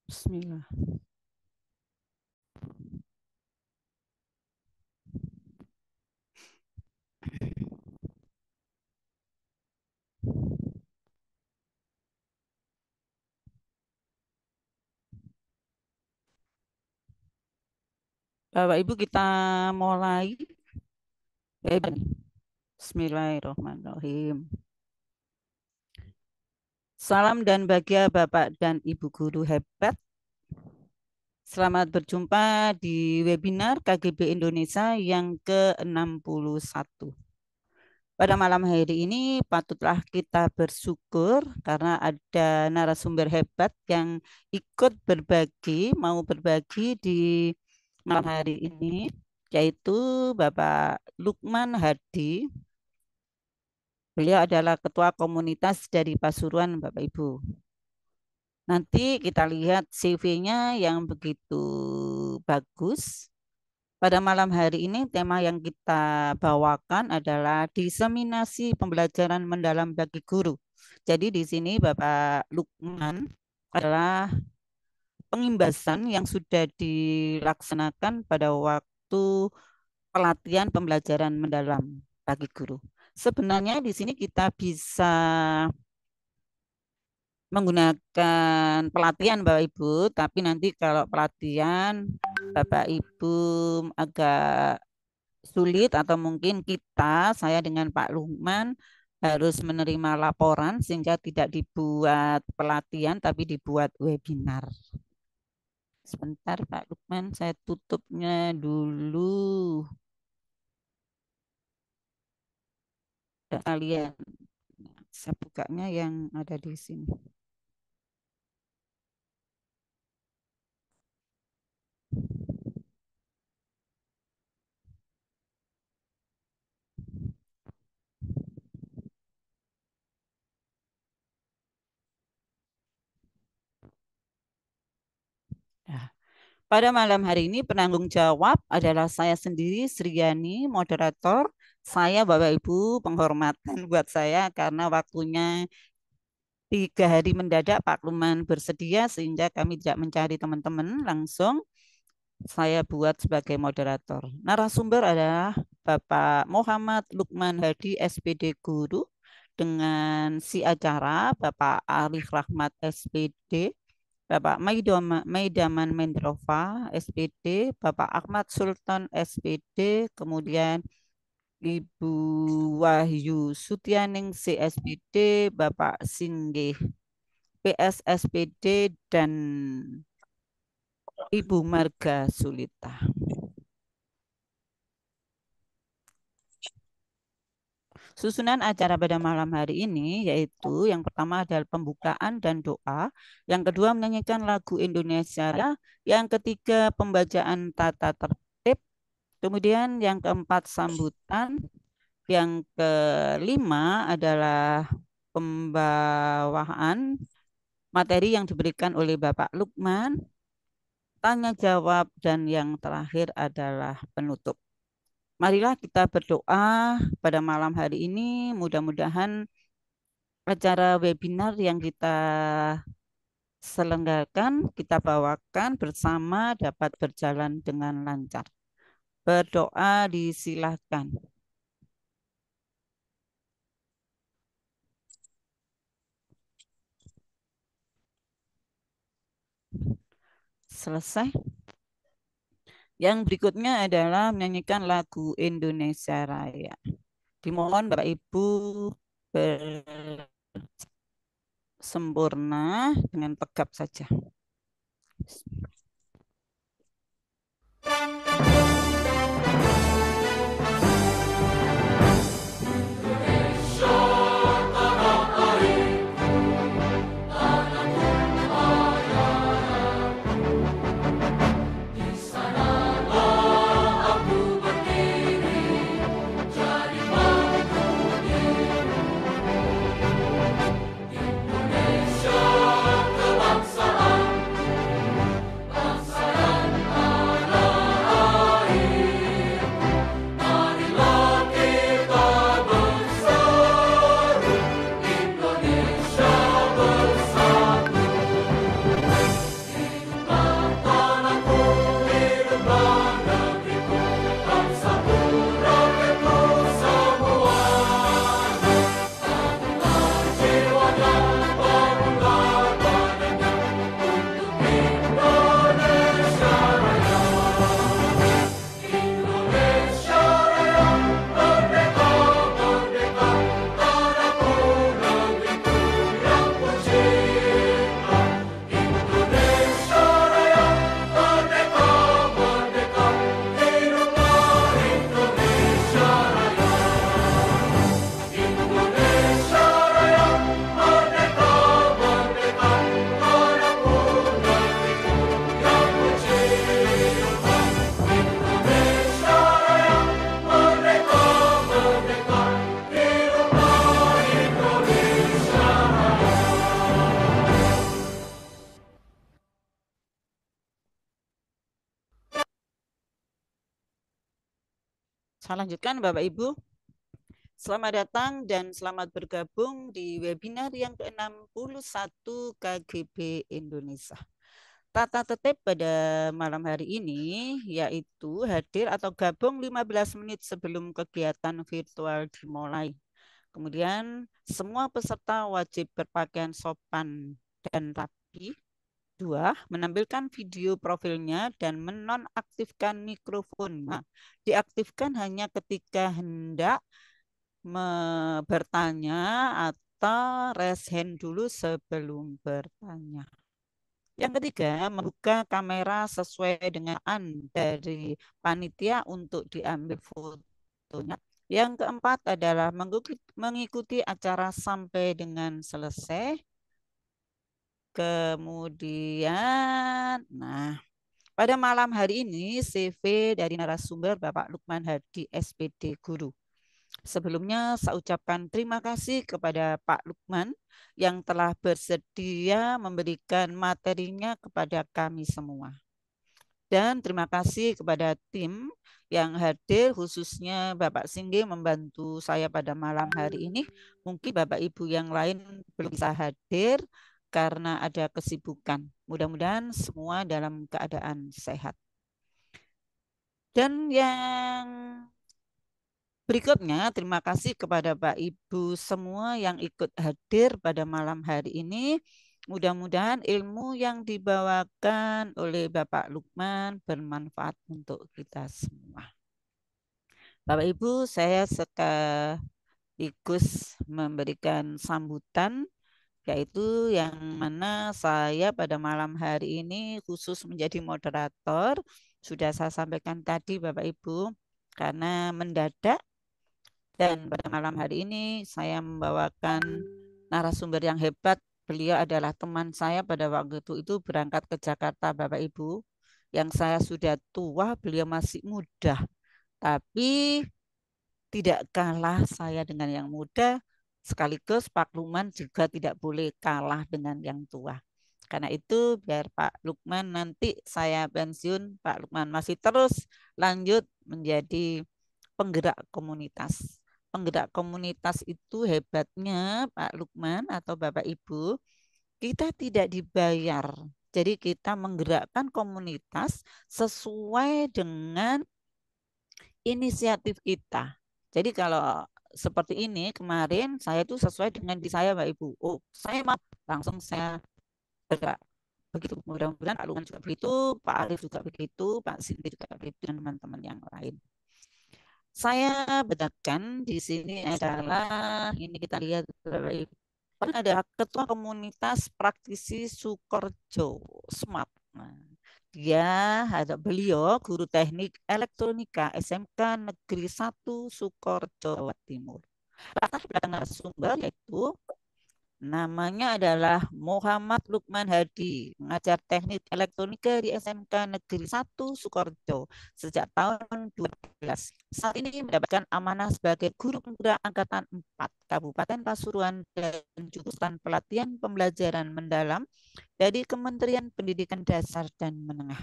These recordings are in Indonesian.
Bismillah. Bapak Ibu kita mulai. Bismillahirrahmanirrahim. Salam dan bahagia Bapak dan Ibu guru hebat. Selamat berjumpa di webinar KGB Indonesia yang ke-61. Pada malam hari ini patutlah kita bersyukur karena ada narasumber hebat yang ikut mau berbagi di malam hari ini, yaitu Bapak Lukman Hadi. Beliau adalah ketua komunitas dari Pasuruan, Bapak Ibu. Nanti kita lihat CV-nya yang begitu bagus. Pada malam hari ini tema yang kita bawakan adalah diseminasi pembelajaran mendalam bagi guru. Jadi di sini Bapak Lukman adalah pengimbasan yang sudah dilaksanakan pada waktu pelatihan pembelajaran mendalam bagi guru. Sebenarnya di sini kita bisa menggunakan pelatihan Bapak Ibu, tapi nanti kalau pelatihan Bapak Ibu agak sulit atau mungkin saya dengan Pak Lukman harus menerima laporan sehingga tidak dibuat pelatihan tapi dibuat webinar. Sebentar Pak Lukman, saya tutupnya dulu. Kalian, saya bukanya yang ada di sini. Nah, pada malam hari ini penanggung jawab adalah saya sendiri, Sriani, moderator. Saya Bapak Ibu penghormatan buat saya karena waktunya 3 hari mendadak Pak Luman bersedia sehingga kami tidak mencari teman-teman langsung saya buat sebagai moderator. Narasumber adalah Bapak Muhammad Lukman Hadi SPD Guru dengan si acara Bapak Arif Rahmat SPD, Bapak Maidaman Mendrova SPD, Bapak Ahmad Sultan SPD, kemudian Ibu Wahyu Sutianing CSPD, Bapak Singgih PSSPD, dan Ibu Marga Sulita. Susunan acara pada malam hari ini yaitu yang pertama adalah pembukaan dan doa, yang kedua menyanyikan lagu Indonesia Raya, yang ketiga pembacaan tata tertib, kemudian yang keempat sambutan, yang kelima adalah pembawaan materi yang diberikan oleh Bapak Lukman, tanya jawab, dan yang terakhir adalah penutup. Marilah kita berdoa pada malam hari ini, mudah-mudahan acara webinar yang kita selenggarakan, kita bawakan bersama dapat berjalan dengan lancar. Berdoa disilahkan. Selesai. Yang berikutnya adalah menyanyikan lagu Indonesia Raya. Dimohon Bapak Ibu bersempurna dengan tegap saja. Saya lanjutkan Bapak Ibu. Selamat datang dan selamat bergabung di webinar yang ke-61 KGB Indonesia. Tata tertib pada malam hari ini yaitu hadir atau gabung 15 menit sebelum kegiatan virtual dimulai. Kemudian semua peserta wajib berpakaian sopan dan rapi. 2. Menampilkan video profilnya dan menonaktifkan mikrofonnya. Diaktifkan hanya ketika hendak bertanya atau raise hand dulu sebelum bertanya. Yang ketiga, membuka kamera sesuai dengan dari panitia untuk diambil fotonya. Yang keempat adalah mengikuti acara sampai dengan selesai. Kemudian, pada malam hari ini CV dari narasumber Bapak Lukman Hadi, SPD Guru. Sebelumnya saya ucapkan terima kasih kepada Pak Lukman yang telah bersedia memberikan materinya kepada kami semua. Dan terima kasih kepada tim yang hadir, khususnya Bapak Singgi membantu saya pada malam hari ini. Mungkin Bapak Ibu yang lain belum bisa hadir karena ada kesibukan. Mudah-mudahan semua dalam keadaan sehat. Dan yang berikutnya, terima kasih kepada Pak Ibu semua yang ikut hadir pada malam hari ini. Mudah-mudahan ilmu yang dibawakan oleh Bapak Lukman bermanfaat untuk kita semua. Bapak Ibu, saya sekaligus memberikan sambutan, yaitu yang mana saya pada malam hari ini khusus menjadi moderator. Sudah saya sampaikan tadi Bapak Ibu, karena mendadak dan pada malam hari ini saya membawakan narasumber yang hebat. Beliau adalah teman saya pada waktu itu berangkat ke Jakarta, Bapak Ibu. Yang saya sudah tua, beliau masih muda. Tapi tidak kalah saya dengan yang muda. Sekaligus Pak Lukman juga tidak boleh kalah dengan yang tua. Karena itu biar Pak Lukman nanti saya pensiun, Pak Lukman masih terus lanjut menjadi penggerak komunitas. Penggerak komunitas itu hebatnya Pak Lukman atau Bapak Ibu, kita tidak dibayar. Jadi kita menggerakkan komunitas sesuai dengan inisiatif kita. Jadi kalau seperti ini kemarin saya itu sesuai dengan di saya Pak Ibu. Oh, saya mau langsung saya bergerak. Begitu. Mudah-mudahan Pak Lukman juga begitu, Pak Arif juga begitu, Pak Sindi juga begitu, dan teman-teman yang lain. Saya bedakan di sini adalah ini kita lihat ada Ketua Komunitas Praktisi Sukorejo SMAP. Nah, dia ada beliau guru teknik elektronika SMK Negeri 1 Sukorejo Jawa Timur. Latar belakang narasumber yaitu namanya adalah Muhammad Lukman Hadi, mengajar teknik elektronika di SMK Negeri 1 Sukorejo sejak tahun 2012. Saat ini mendapatkan amanah sebagai guru pemuda angkatan 4 Kabupaten Pasuruan dan jurusan pelatihan pembelajaran mendalam dari Kementerian Pendidikan Dasar dan Menengah.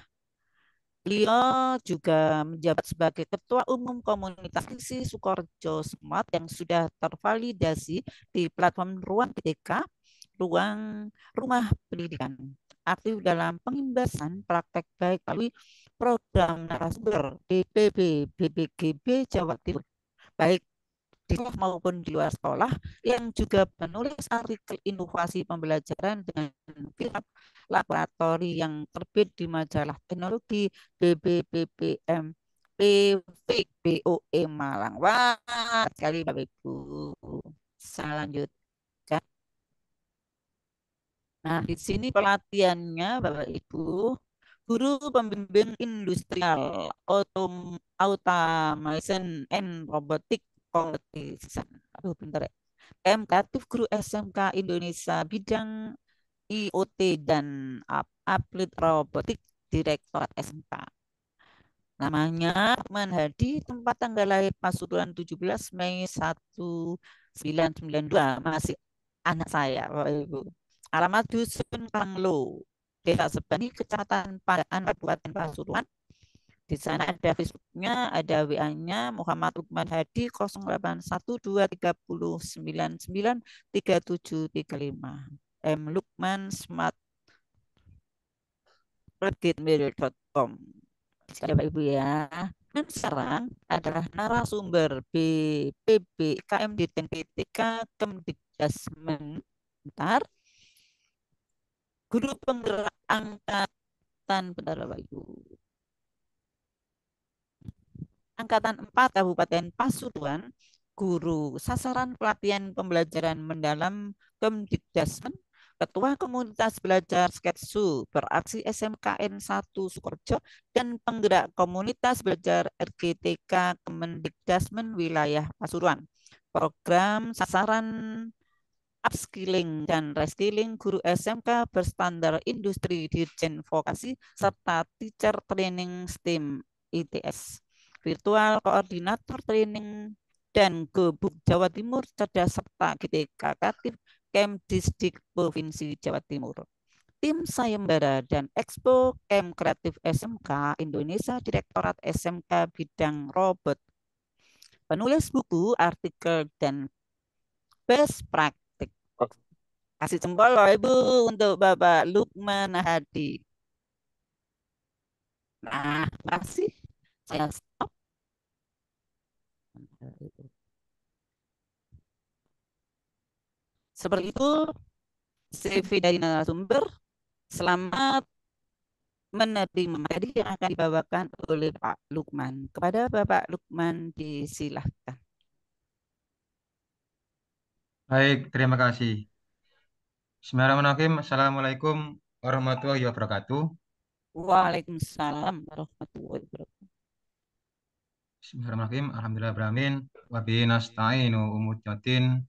Beliau juga menjabat sebagai Ketua Umum Komunitas Isi Sukorejo Smart yang sudah tervalidasi di platform Ruang PDK, Ruang Rumah Pendidikan. Aktif dalam pengimbasan praktek baik melalui program narasumber DPB BPGB Jawa Timur, baik di sekolah maupun di luar sekolah, yang juga menulis artikel inovasi pembelajaran dengan film laboratori yang terbit di majalah teknologi BBPPM PVBOE Malang. Wah, sekali Bapak Ibu. Saya lanjutkan. Nah, di sini pelatihannya Bapak Ibu, guru pembimbing industrial automation and robotic competition. Aduh, pintar ya. Kreatif guru SMK Indonesia bidang IoT dan applied robotik Direktorat SMK. Namanya Lukman Hadi, tempat tanggal lahir Pasuruan 17 Mei 1992, masih anak saya, Bapak Ibu. Alamat Dusun Kanglo, Desa Sebani, Kecamatan Pandaan, Kabupaten Pasuruan. Di sana ada Facebooknya, ada WA-nya Muhammad Lukman Hadi 0812399375 Lukman Smart gmail.com. Sekali Bapak Ibu ya. Dan sekarang adalah narasumber BPB KMD dan PTK Kemdikbudmen. Bentar. Guru penggerak angkatan, bentar Bapak Ibu. Angkatan 4 Kabupaten Pasuruan, guru sasaran pelatihan pembelajaran mendalam Kemdikbudmen, Ketua Komunitas Belajar Sketsu beraksi SMKN 1 Sukorejo, dan penggerak Komunitas Belajar RGTK Kemendikbudmen Wilayah Pasuruan. Program sasaran upskilling dan reskilling guru SMK berstandar industri dirjen vokasi serta teacher training STEM ITS. Virtual koordinator training dan Gubuk Jawa Timur cerdas serta GTK Katif Kemdisdik Provinsi Jawa Timur. Tim sayembara dan Expo Kem Kreatif SMK Indonesia Direktorat SMK bidang robot. Penulis buku, artikel, dan best practice. Kasih jempol loh Ibu untuk Bapak Lukman Hadi. Nah, kasih. Saya stop. Seperti itu CV dari narasumber. Selamat menerima materi yang akan dibawakan oleh Pak Lukman. Kepada Bapak Lukman disilahkan. Baik, terima kasih. Bismillahirrahmanirrahim. Assalamualaikum warahmatullahi wabarakatuh. Waalaikumsalam warahmatullahi wabarakatuh. Bismillahirrahmanirrahim. Alhamdulillahirrahmanirrahim. Wabihi nasta'inu umuddin.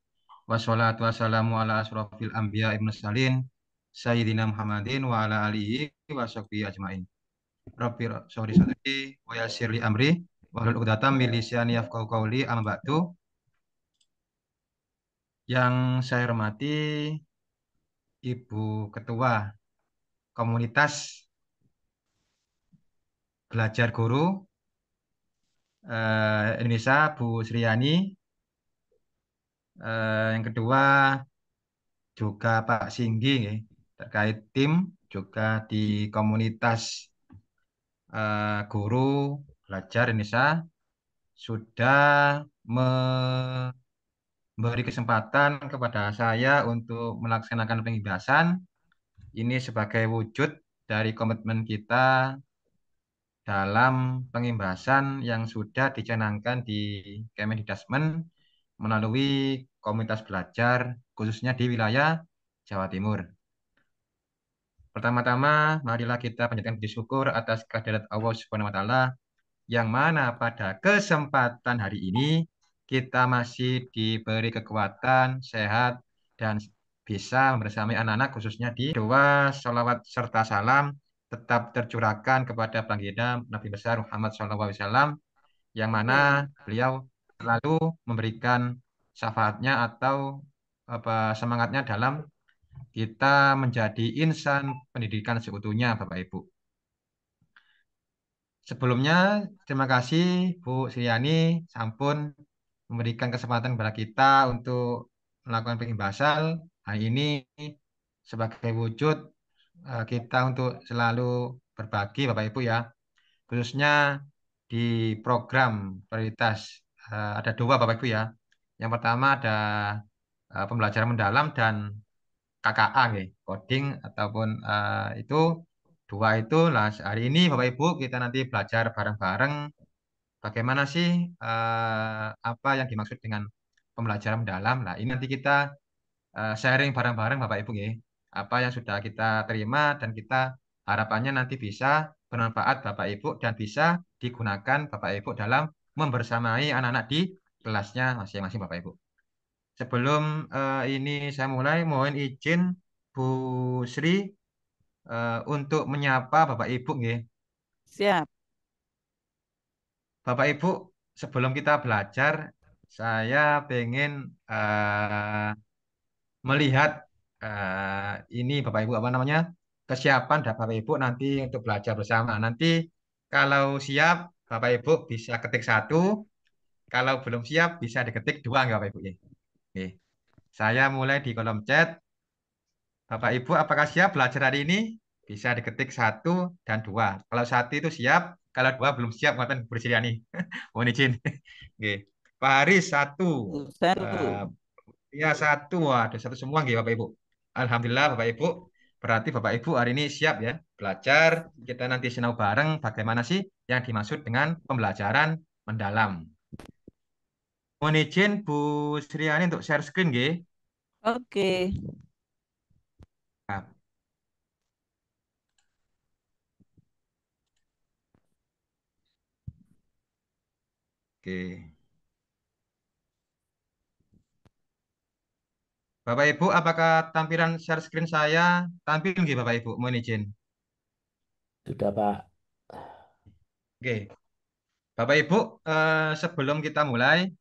Wassalatu wassalamu ala asrofil anbiya ibn salin. Sayyidina Muhammadin wa ala alihi wa sahbihi ajma'in. Rabbi sholli sadri wa yassirli amri. Wahlul 'uqdatam min lisani yafqahu qawli amma ba'du. Yang saya hormati Ibu Ketua Komunitas Belajar Guru Indonesia, Bu Sriani. Yang kedua juga Pak Singgi terkait tim juga di komunitas guru belajar Indonesia sudah memberi kesempatan kepada saya untuk melaksanakan pengibasan ini sebagai wujud dari komitmen kita dalam pengimbasan yang sudah dicanangkan di Kemendikbudmen melalui komunitas belajar khususnya di wilayah Jawa Timur. Pertama-tama, marilah kita panjatkan puji syukur atas kehadirat Allah Subhanahu wa taala yang mana pada kesempatan hari ini kita masih diberi kekuatan, sehat, dan bisa bersama anak-anak khususnya di doa, sholawat, serta salam tetap tercurahkan kepada baginda Nabi besar Muhammad SAW yang mana beliau selalu memberikan syafaatnya atau semangatnya dalam kita menjadi insan pendidikan seutuhnya, Bapak Ibu. Sebelumnya, terima kasih Bu Sriani sampun memberikan kesempatan kepada kita untuk melakukan pengibasan hari ini sebagai wujud kita untuk selalu berbagi, Bapak Ibu ya. Khususnya di program prioritas ada dua, Bapak Ibu ya. Yang pertama ada pembelajaran mendalam dan KKA, coding ataupun itu dua itu lah hari ini Bapak Ibu kita nanti belajar bareng-bareng bagaimana sih apa yang dimaksud dengan pembelajaran mendalam. Nah, ini nanti kita sharing bareng-bareng Bapak Ibu ya. Apa yang sudah kita terima dan kita harapannya nanti bisa bermanfaat Bapak Ibu dan bisa digunakan Bapak Ibu dalam membersamai anak-anak di kelasnya masing-masing Bapak Ibu. Sebelum ini saya mulai, mohon izin Bu Sri untuk menyapa Bapak Ibu nggih. Siap. Bapak Ibu, sebelum kita belajar, saya pengen melihat ini Bapak Ibu apa namanya kesiapan dan Bapak Ibu nanti untuk belajar bersama. Nanti Kalau siap, Bapak Ibu bisa ketik satu. Kalau belum siap, bisa diketik dua, nggak Bapak Ibu? Oke. Saya mulai di kolom chat. Bapak Ibu, apakah siap belajar hari ini? Bisa diketik satu dan dua. Kalau satu itu siap, kalau dua belum siap, ngapain bersedia nih? Mohon izin. Oke. Pak Haris satu. Eh, Satu. ya satu. Ada satu semua, nggih, Bapak Ibu. Alhamdulillah, Bapak Ibu. Berarti Bapak Ibu hari ini siap ya belajar. Kita nanti sinau bareng bagaimana sih yang dimaksud dengan pembelajaran mendalam. Mohon izin Bu Sriani untuk share screen, nggih. Oke. Nah, oke. Bapak Ibu, apakah tampilan share screen saya tampil nggih Bapak Ibu? Mohon izin. Sudah, Pak. Oke. Bapak Ibu, sebelum kita mulai,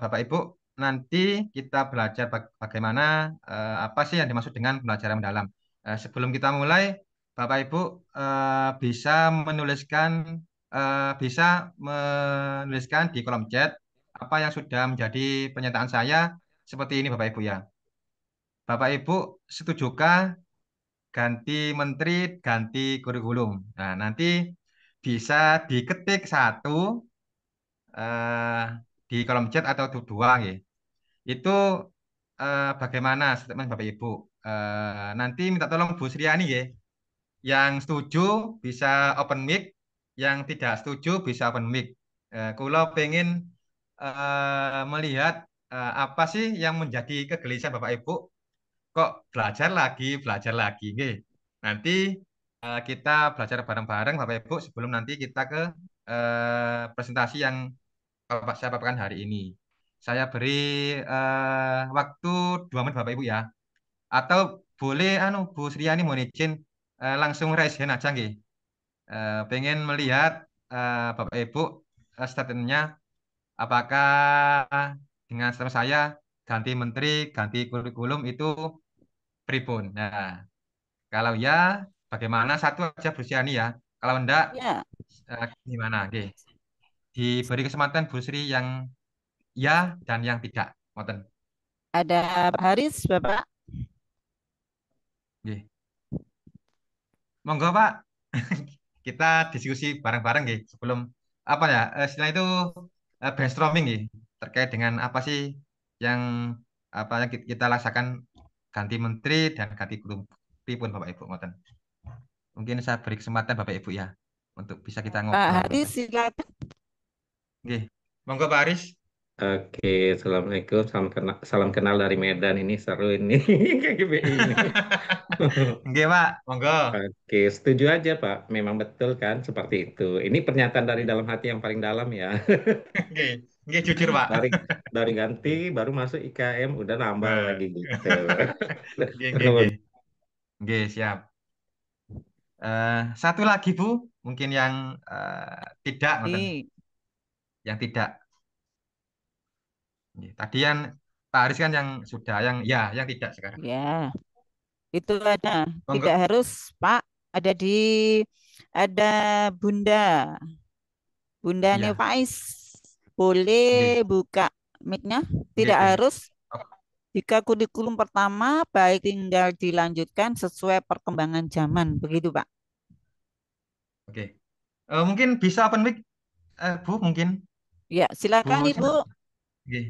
Bapak Ibu, nanti kita belajar bagaimana apa sih yang dimaksud dengan pembelajaran mendalam. Sebelum kita mulai, Bapak Ibu bisa menuliskan di kolom chat apa yang sudah menjadi pernyataan saya seperti ini Bapak Ibu ya. Bapak Ibu setujukah ganti menteri, ganti kurikulum? Nah, nanti bisa diketik satu eh, di kolom chat atau dua ya. Itu bagaimana statement Bapak Ibu? Nanti minta tolong Bu Sriani ya. Yang setuju bisa open mic, yang tidak setuju bisa open mic. Kulo pengen melihat apa sih yang menjadi kegelisahan Bapak Ibu kok belajar lagi nggih. Nanti kita belajar bareng-bareng Bapak Ibu sebelum nanti kita ke presentasi yang saya paparkan hari ini. Saya beri waktu 2 menit Bapak Ibu ya. Atau boleh Bu Sriani mohon izin langsung raise hand aja nggih. Pengen melihat Bapak Ibu statementnya apakah dengan statement saya ganti menteri, ganti kurikulum itu pripun. Nah, kalau ya, bagaimana? Satu aja Bu Siani ya. Kalau enggak, Ya, gimana? Oke. Diberi kesempatan Bu Sri yang ya dan yang tidak. Ngoten. ada Pak Haris, Bapak. Nggih. Monggo Pak, kita diskusi bareng-bareng nggih sebelum apa ya? Setelah itu brainstorming nggih terkait dengan apa sih yang yang kita laksanakan ganti menteri dan ganti guru pripun Bapak Ibu ngoten. Mungkin saya beri kesempatan Bapak Ibu ya untuk bisa kita Pak ngobrol Haris, ngoten. silakan. Nggih. Monggo Pak Aris. Oke, Assalamualaikum. Salam kenal dari Medan. Ini seru ini. KGBI ini. Nggih, Pak. Monggo. Oke, setuju aja, Pak. Memang betul kan seperti itu. Ini pernyataan dari dalam hati yang paling dalam ya. Nggih. Nggih jujur, Pak. Dari dari ganti baru masuk IKM udah nambah Eh. lagi gitu. Nggih, nggih, nggih. Nggih, siap. Satu lagi, Bu. Mungkin yang tidak ngoten. Ini, Yang tidak. Nggih. Tadi yang Pak Aris kan yang sudah yang tidak sekarang. ya, itu ada. Monggo. Tidak harus, Pak. Ada ada Bunda, Bunda Iya. Nevais. Boleh Nggih. buka mic-nya. Nggih, Tidak nggih. harus. Jika kurikulum pertama, baik tinggal dilanjutkan sesuai perkembangan zaman. Begitu, Pak. Oke. Mungkin bisa open mic, Bu, mungkin. Ya, silakan Bu. Ibu. Nggih.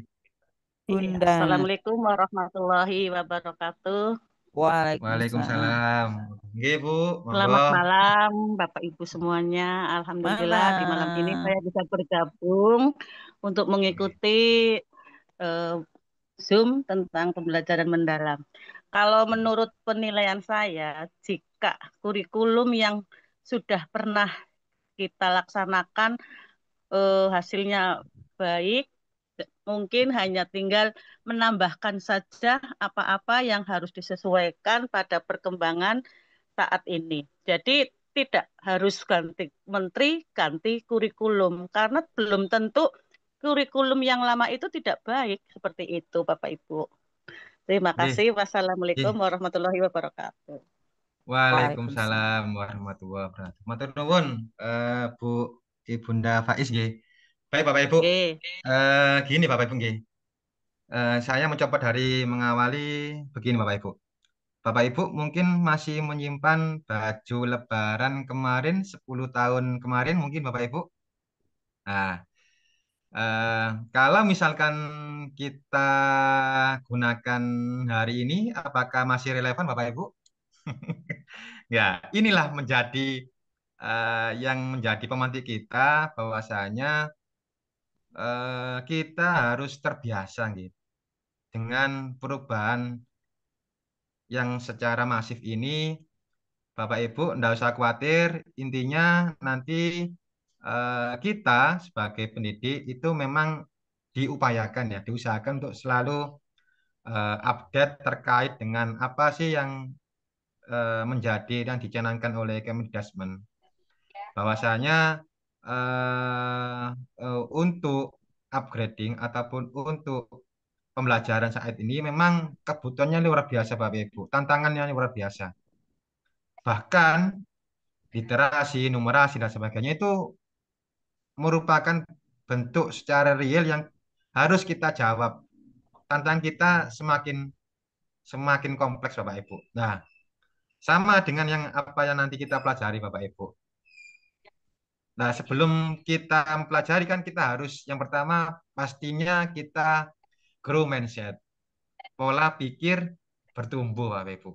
Iya, Bunda. Assalamualaikum warahmatullahi wabarakatuh. Waalaikumsalam. Waalaikumsalam. Nggih, Bu. Monggo. Selamat malam, Bapak Ibu semuanya. Alhamdulillah di malam ini Malam. saya bisa bergabung untuk Nggih. mengikuti eh, Zoom tentang pembelajaran mendalam. Kalau menurut penilaian saya, jika kurikulum yang sudah pernah kita laksanakan hasilnya baik, mungkin hanya tinggal menambahkan saja apa-apa yang harus disesuaikan pada perkembangan saat ini. Jadi tidak harus ganti menteri, ganti kurikulum karena belum tentu kurikulum yang lama itu tidak baik seperti itu, Bapak Ibu. Terima Nggih. kasih. Wassalamualaikum Nggih. warahmatullahi wabarakatuh. Waalaikumsalam. Waalaikumsalam warahmatullahi wabarakatuh. Matur nuwun, Bu Ibunda Faiz nggih. Baik Bapak Ibu, Oke. gini Bapak Ibu nggih. Saya mencoba dari mengawali begini Bapak Ibu. Bapak Ibu mungkin masih menyimpan baju Lebaran kemarin 10 tahun kemarin mungkin Bapak Ibu. Nah, eh, kalau misalkan kita gunakan hari ini, apakah masih relevan Bapak Ibu? Ya, inilah menjadi yang menjadi pemantik kita bahwasanya kita harus terbiasa gitu dengan perubahan yang secara masif ini. Bapak Ibu enggak usah khawatir, intinya nanti kita sebagai pendidik itu memang diupayakan ya, diusahakan untuk selalu update terkait dengan apa sih yang menjadi dan dicanangkan oleh Kemendikbud. Bahwasanya untuk upgrading ataupun untuk pembelajaran saat ini memang kebutuhannya luar biasa Bapak Ibu, tantangannya luar biasa. Bahkan literasi, numerasi dan sebagainya itu merupakan bentuk secara real yang harus kita jawab. Tantangan kita semakin semakin kompleks Bapak Ibu. Nah, sama dengan yang apa yang nanti kita pelajari Bapak Ibu. Nah, sebelum kita mempelajari kan kita harus yang pertama pastinya kita grow mindset, pola pikir bertumbuh Bapak Ibu.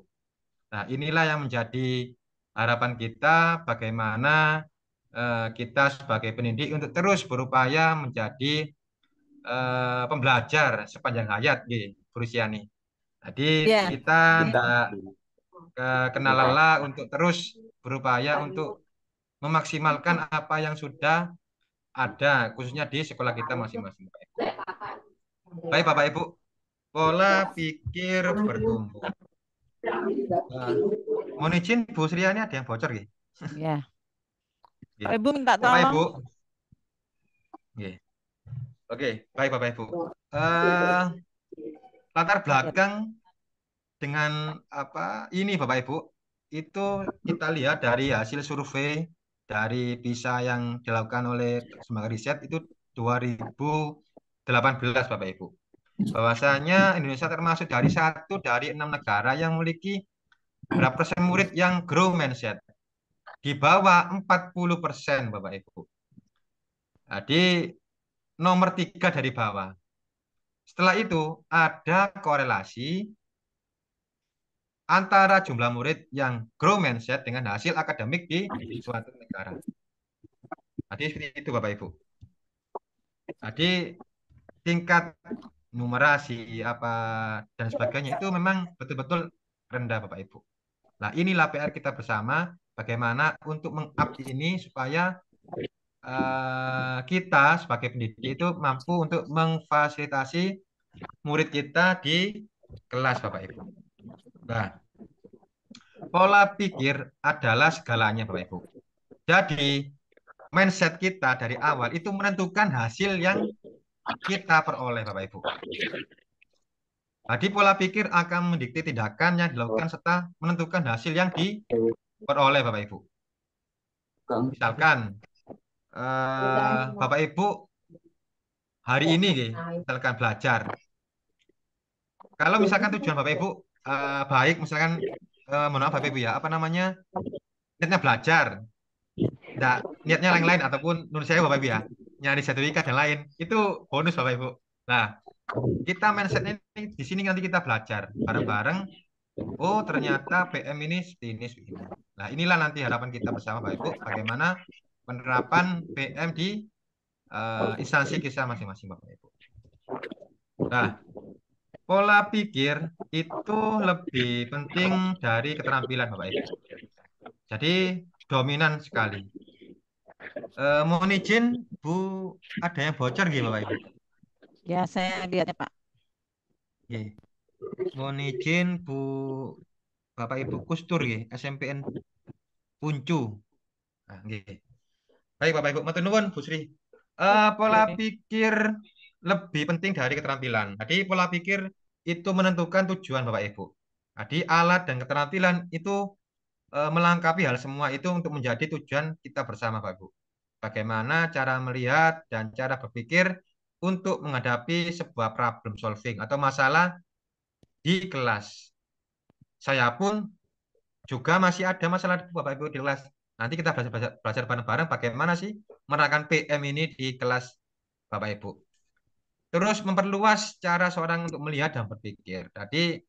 Nah, inilah yang menjadi harapan kita bagaimana kita sebagai pendidik untuk terus berupaya menjadi pembelajar sepanjang hayat gitu, Bu Rusiani. Jadi Ya, kita tidak kenal lelah untuk terus berupaya untuk memaksimalkan apa yang sudah ada, khususnya di sekolah kita masing-masing. Baik Bapak Ibu, pola pikir bertumbuh. Mohon izin Bu Sriani ada yang bocor gitu. ya. Pak Ibu minta Bapak tolong. Ibu, Nggih. Oke, baik Bapak Ibu. Eh, latar belakang dengan apa ini Bapak Ibu itu kita lihat dari hasil survei dari PISA yang dilakukan oleh Lembaga Riset itu 2018 Bapak Ibu. Bahwasanya Indonesia termasuk dari 6 negara yang memiliki berapa persen murid yang grow mindset di bawah 40% Bapak Ibu. Jadi nomor 3 dari bawah. Setelah itu ada korelasi antara jumlah murid yang grow mindset dengan hasil akademik di suatu negara. Jadi seperti itu Bapak Ibu. Jadi tingkat numerasi apa dan sebagainya itu memang betul-betul rendah Bapak Ibu. Nah, inilah PR kita bersama bagaimana untuk meng-up ini supaya kita sebagai pendidik itu mampu untuk memfasilitasi murid kita di kelas Bapak Ibu. Nah, pola pikir adalah segalanya Bapak Ibu. Jadi, mindset kita dari awal itu menentukan hasil yang kita peroleh Bapak Ibu. Jadi pola pikir akan mendikte tindakan yang dilakukan serta menentukan hasil yang diperoleh Bapak Ibu. Misalkan Bapak Ibu hari ini misalkan belajar. Kalau misalkan tujuan Bapak Ibu baik, misalkan mohon maaf Bapak Ibu ya, apa namanya, niatnya belajar, enggak niatnya lain-lain ataupun menurut saya Bapak Ibu ya, nyari sertifikat dan lain, itu bonus Bapak Ibu. Nah, kita mindset ini di sini nanti kita belajar bareng-bareng. Oh, ternyata PM ini seperti ini, seperti ini. Nah, inilah nanti harapan kita bersama Bapak Ibu, bagaimana penerapan PM di instansi kita masing-masing Bapak Ibu. Nah, pola pikir itu lebih penting dari keterampilan Bapak Ibu. Jadi dominan sekali. Mohon izin Bu, ada yang bocor gitu Bapak Ibu. Ya, saya lihatnya Pak. Oke. Mohon izin Bu Bapak Ibu Kustur SMPN Puncu. Nah, nggih. Baik Bapak Ibu, matur nuwun Bu Sri. Pola Oke. pikir lebih penting dari keterampilan. Jadi pola pikir itu menentukan tujuan Bapak Ibu. Jadi alat dan keterampilan itu melengkapi hal semua itu untuk menjadi tujuan kita bersama, Pak Ibu. Bagaimana cara melihat dan cara berpikir untuk menghadapi sebuah problem solving atau masalah di kelas. Saya pun juga masih ada masalah Bapak Ibu di kelas. Nanti kita belajar bareng-bareng bagaimana sih menerapkan PM ini di kelas Bapak Ibu. Terus memperluas cara seorang untuk melihat dan berpikir. Jadi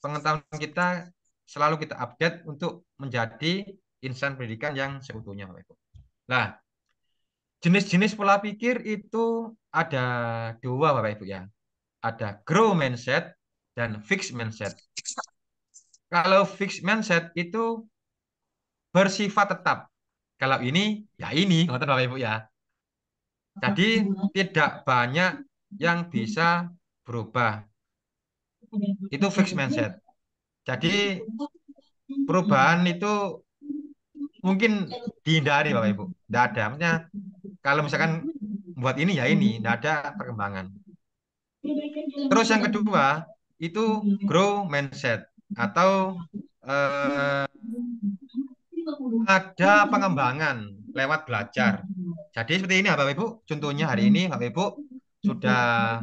pengetahuan kita selalu kita update untuk menjadi insan pendidikan yang seutuhnya, Bapak Ibu. Nah, jenis-jenis pola pikir itu ada dua, Bapak Ibu ya. Ada grow mindset dan fixed mindset. Kalau fixed mindset itu bersifat tetap. Kalau ini, ya ini, ngoten Bapak Ibu ya. Jadi tidak banyak yang bisa berubah. Itu fixed mindset. Jadi perubahan itu mungkin dihindari Bapak Ibu. Tidak ada. Maksudnya kalau misalkan buat ini ya ini, tidak ada perkembangan. Terus yang kedua itu grow mindset atau eh, ada pengembangan lewat belajar. Jadi seperti ini Bapak Ibu. Contohnya hari ini Bapak Ibu sudah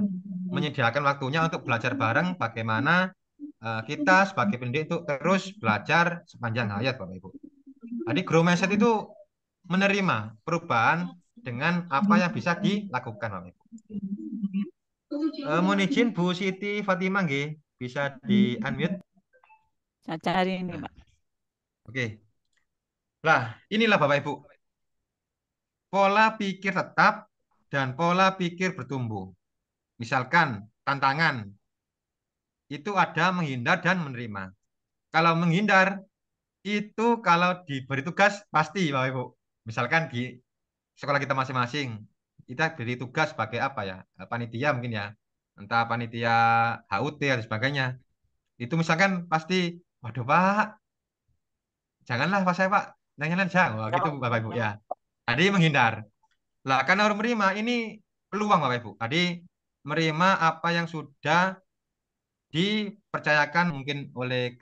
menyediakan waktunya untuk belajar bareng bagaimana kita sebagai pendidik untuk terus belajar sepanjang hayat Bapak Ibu. Jadi grow mindset itu menerima perubahan dengan apa yang bisa dilakukan Bapak Ibu. Mohon izin Bu Siti Fatimah nggih, bisa di unmute. Saya cari ini, Pak. Oke. Lah, inilah Bapak Ibu. Pola pikir tetap dan pola pikir bertumbuh. Misalkan tantangan itu ada menghindar dan menerima. Kalau menghindar itu kalau diberi tugas pasti Bapak Ibu. Misalkan di sekolah kita masing-masing, kita beri tugas sebagai apa ya? Panitia mungkin ya. Entah panitia HUT atau sebagainya. Itu misalkan pasti, waduh Pak, janganlah Pak saya Pak, nanya saja. Wah, gitu Bapak Ibu ya. Tadi menghindar. Lah, karena orang menerima ini peluang Bapak Ibu. Tadi menerima apa yang sudah dipercayakan mungkin oleh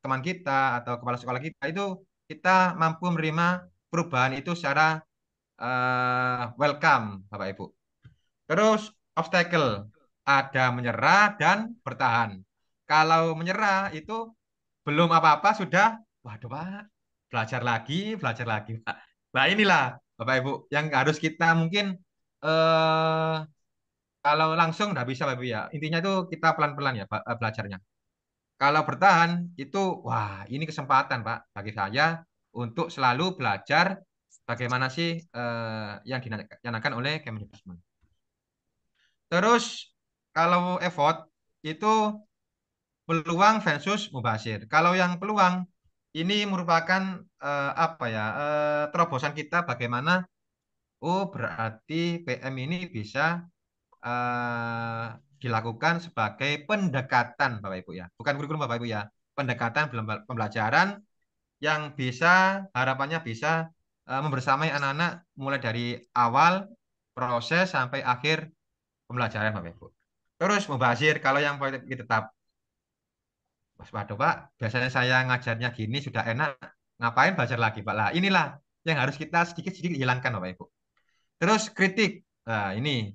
teman kita atau kepala sekolah kita itu kita mampu menerima perubahan itu secara welcome Bapak Ibu. Terus obstacle ada menyerah dan bertahan. Kalau menyerah itu belum apa-apa sudah waduh Pak belajar lagi Pak. Nah inilah Bapak Ibu yang harus kita mungkin eh kalau langsung nggak bisa Bapak Ibu ya. Intinya itu kita pelan-pelan ya Pak, belajarnya. Kalau bertahan itu, wah ini kesempatan Pak bagi saya untuk selalu belajar bagaimana sih yang dicanangkan oleh Kemendikbud. Terus kalau effort itu peluang versus mubasir. Kalau yang peluang ini merupakan apa ya terobosan kita bagaimana? Oh berarti PM ini bisa eh, dilakukan sebagai pendekatan Bapak Ibu ya, bukan kurikulum Bapak Ibu ya, pendekatan pembelajaran yang bisa harapannya bisa membersamai anak-anak mulai dari awal proses sampai akhir pembelajaran Bapak Ibu. Terus mubazir kalau yang politik tetap, waduh Pak, biasanya saya ngajarnya gini sudah enak, ngapain belajar lagi Pak? Lah inilah yang harus kita sedikit-sedikit hilangkan Bapak Ibu. Terus kritik, nah ini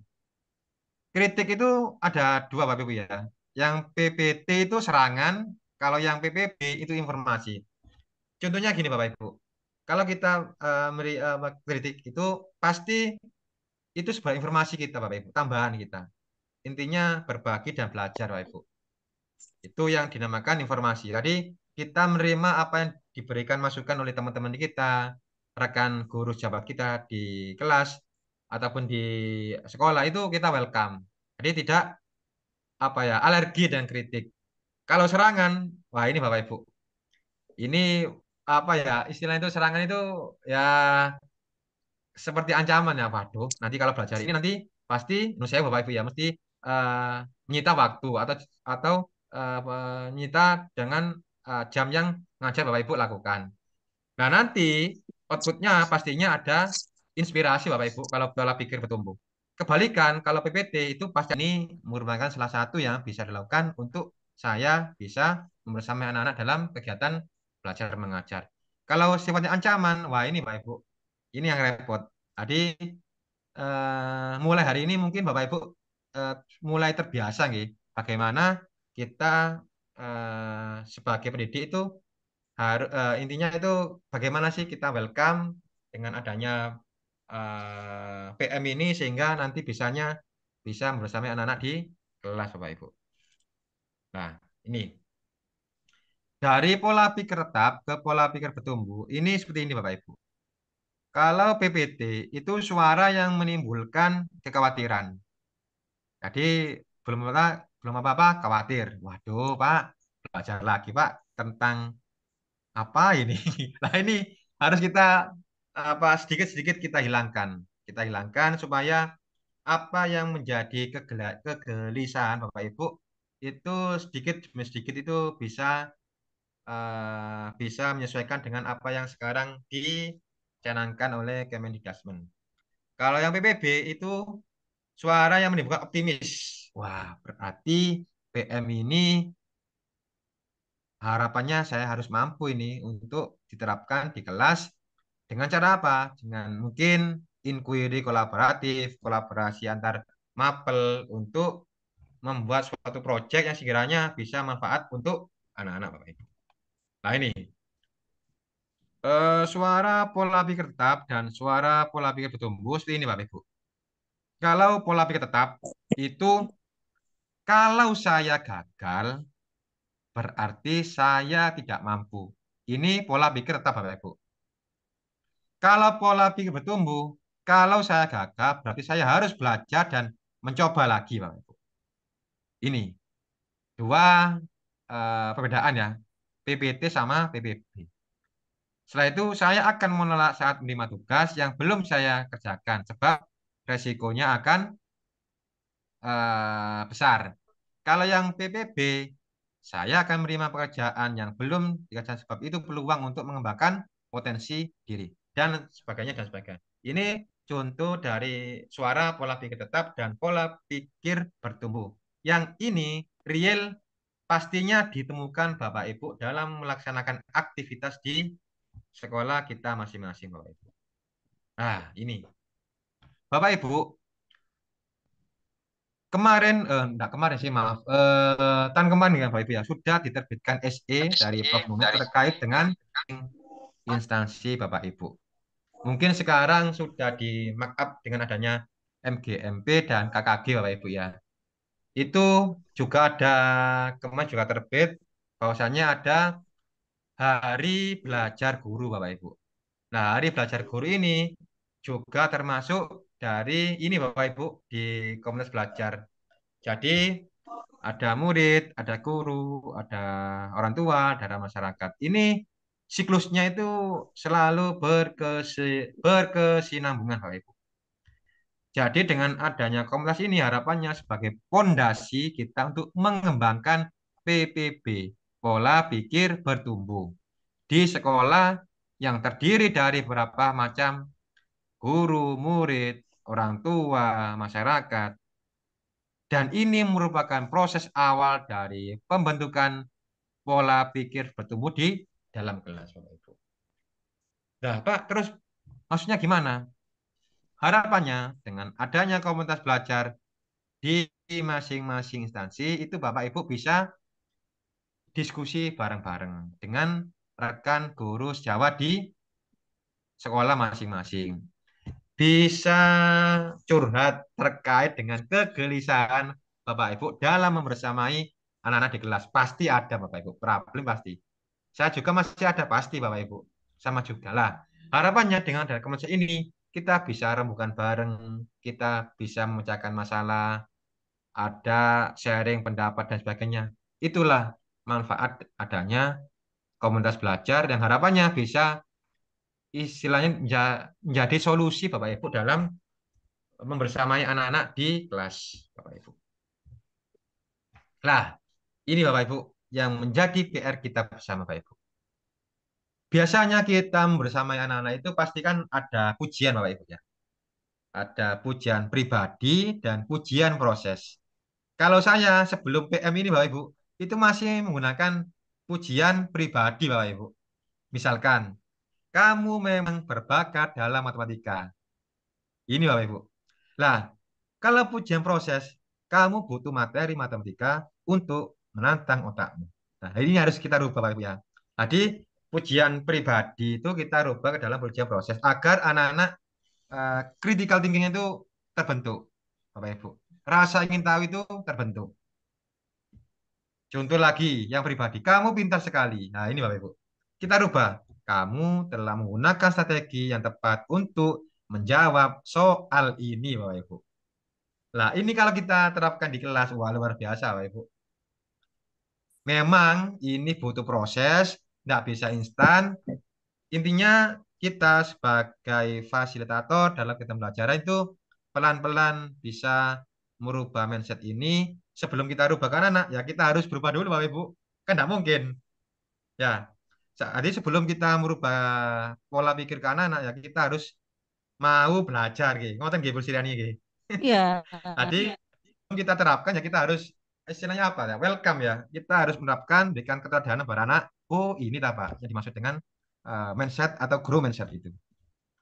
kritik itu ada dua Bapak Ibu ya. Yang PPT itu serangan, kalau yang PPB itu informasi. Contohnya gini Bapak Ibu. Kalau kita kritik itu pasti itu sebuah informasi kita Bapak Ibu, tambahan kita. Intinya berbagi dan belajar Bapak Ibu. Itu yang dinamakan informasi. Jadi kita menerima apa yang diberikan masukan oleh teman-teman kita, rekan guru jabat kita di kelas ataupun di sekolah itu kita welcome. Jadi tidak apa ya alergi dan kritik. Kalau serangan, wah ini Bapak Ibu, ini apa ya istilah itu serangan itu ya seperti ancaman ya. Waduh, nanti kalau belajar ini nanti pasti menurut saya Bapak Ibu ya mesti eh, menyita waktu atau menyita dengan jam yang ngajar Bapak Ibu lakukan. Nah nanti outputnya pastinya ada inspirasi Bapak Ibu kalau pola pikir bertumbuh. Kebalikan kalau PPT itu pasti ini merupakan salah satu yang bisa dilakukan untuk saya bisa membersamai anak-anak dalam kegiatan belajar mengajar. Kalau sifatnya ancaman, wah ini Bapak Ibu, ini yang repot. Jadi mulai hari ini mungkin Bapak Ibu eh, mulai terbiasa nih, bagaimana kita sebagai pendidik itu harus intinya itu bagaimana sih kita welcome dengan adanya PM ini sehingga nanti bisa bersama anak-anak di kelas Bapak Ibu. Nah, ini dari pola pikir tetap ke pola pikir bertumbuh. Ini seperti ini Bapak Ibu. Kalau PPT itu suara yang menimbulkan kekhawatiran. Jadi belum apa-apa khawatir. Waduh, Pak, belajar lagi, Pak, tentang apa ini? Nah, ini harus kita apa sedikit-sedikit kita hilangkan. Kita hilangkan supaya apa yang menjadi kegelisahan Bapak Ibu itu sedikit demi sedikit itu bisa menyesuaikan dengan apa yang sekarang dicanangkan oleh Kemendikbud. Kalau yang PPB itu suara yang menimbulkan optimis. Wah, berarti PM ini harapannya saya harus mampu ini untuk diterapkan di kelas dengan cara apa? Dengan mungkin inquiry kolaboratif, kolaborasi antar mapel untuk membuat suatu proyek yang sekiranya bisa manfaat untuk anak-anak Bapak Ibu. Nah ini suara pola pikir tetap dan suara pola pikir bertumbuh seperti ini Bapak Ibu. Kalau pola pikir tetap itu kalau saya gagal berarti saya tidak mampu. Ini pola pikir tetap Bapak Ibu. Kalau pola pikir bertumbuh, kalau saya gagal berarti saya harus belajar dan mencoba lagi Bapak Ibu. Ini dua perbedaan ya, PPT sama PPB. Setelah itu saya akan menolak saat menerima tugas yang belum saya kerjakan sebab resikonya akan besar. Kalau yang PPB, saya akan menerima pekerjaan yang belum dikerjakan sebab itu peluang untuk mengembangkan potensi diri dan sebagainya dan sebagainya. Ini contoh dari suara pola pikir tetap dan pola pikir bertumbuh. Yang ini real pastinya ditemukan Bapak Ibu dalam melaksanakan aktivitas di sekolah kita masing-masing Bapak Ibu. Nah, ini Bapak Ibu kemarin enggak kemarin sih maaf tahun kemarin kan Bapak Ibu ya sudah diterbitkan SE dari Prof Nunuk terkait dengan instansi Bapak Ibu. Mungkin sekarang sudah di markup dengan adanya MGMP dan KKG Bapak Ibu ya. Itu juga ada kemarin juga terbit bahwasannya ada Hari Belajar Guru Bapak Ibu. Nah, Hari Belajar Guru ini juga termasuk dari ini Bapak Ibu di komunitas belajar. Jadi ada murid, ada guru, ada orang tua, ada masyarakat. Ini siklusnya itu selalu berkesinambungan Bapak Ibu. Jadi dengan adanya komunitas ini harapannya sebagai pondasi kita untuk mengembangkan PPB, pola pikir bertumbuh di sekolah yang terdiri dari beberapa macam guru, murid, orang tua, masyarakat. Dan ini merupakan proses awal dari pembentukan pola pikir bertumbuh di dalam kelas, Bapak Ibu. Nah, Pak, terus maksudnya gimana? Harapannya dengan adanya komunitas belajar di masing-masing instansi itu Bapak Ibu bisa diskusi bareng-bareng dengan rekan guru sejawat di sekolah masing-masing. Bisa curhat terkait dengan kegelisahan Bapak Ibu dalam membersamai anak-anak di kelas. Pasti ada Bapak Ibu, problem pasti. Saya juga masih ada pasti Bapak Ibu. Sama juga lah. Harapannya dengan ada komunitas ini, kita bisa rembukan bareng, kita bisa memecahkan masalah, ada sharing pendapat dan sebagainya. Itulah manfaat adanya komunitas belajar dan harapannya bisa istilahnya menjadi solusi Bapak Ibu dalam membersamai anak-anak di kelas Bapak Ibu. Nah, ini Bapak Ibu yang menjadi PR kita bersama Bapak Ibu. Biasanya kita membersamai anak-anak itu pastikan ada pujian Bapak Ibu ya. Ada pujian pribadi dan pujian proses. Kalau saya sebelum PM ini Bapak Ibu, itu masih menggunakan pujian pribadi Bapak Ibu. Misalkan, kamu memang berbakat dalam matematika. Ini Bapak Ibu. Nah, kalau ujian proses, kamu butuh materi matematika untuk menantang otakmu. Nah, ini harus kita rubah Bapak Ibu ya. Tadi ujian pribadi itu kita rubah ke dalam ujian proses agar anak-anak critical thinking itu terbentuk, Bapak Ibu. Rasa ingin tahu itu terbentuk. Contoh lagi, yang pribadi, kamu pintar sekali. Nah, ini Bapak Ibu. Kita rubah. Kamu telah menggunakan strategi yang tepat untuk menjawab soal ini, Bapak Ibu. Nah, ini kalau kita terapkan di kelas, wah luar biasa, Bapak Ibu. Memang ini butuh proses, nggak bisa instan. Intinya kita sebagai fasilitator dalam kegiatan pembelajaran itu pelan-pelan bisa merubah mindset ini. Sebelum kita rubah ke anak, ya kita harus berubah dulu, Bapak Ibu. Kan nggak mungkin. Ya, jadi sebelum kita merubah pola pikir ke anak, ya kita harus mau belajar, gitu. Ngoten nggih, Bu Siriani, gitu. Iya. Jadi kita terapkan ya kita harus istilahnya apa ya welcome ya kita harus menerapkan berikan keteladanan pada anak oh ini tak Pak yang dimaksud dengan mindset atau grow mindset itu.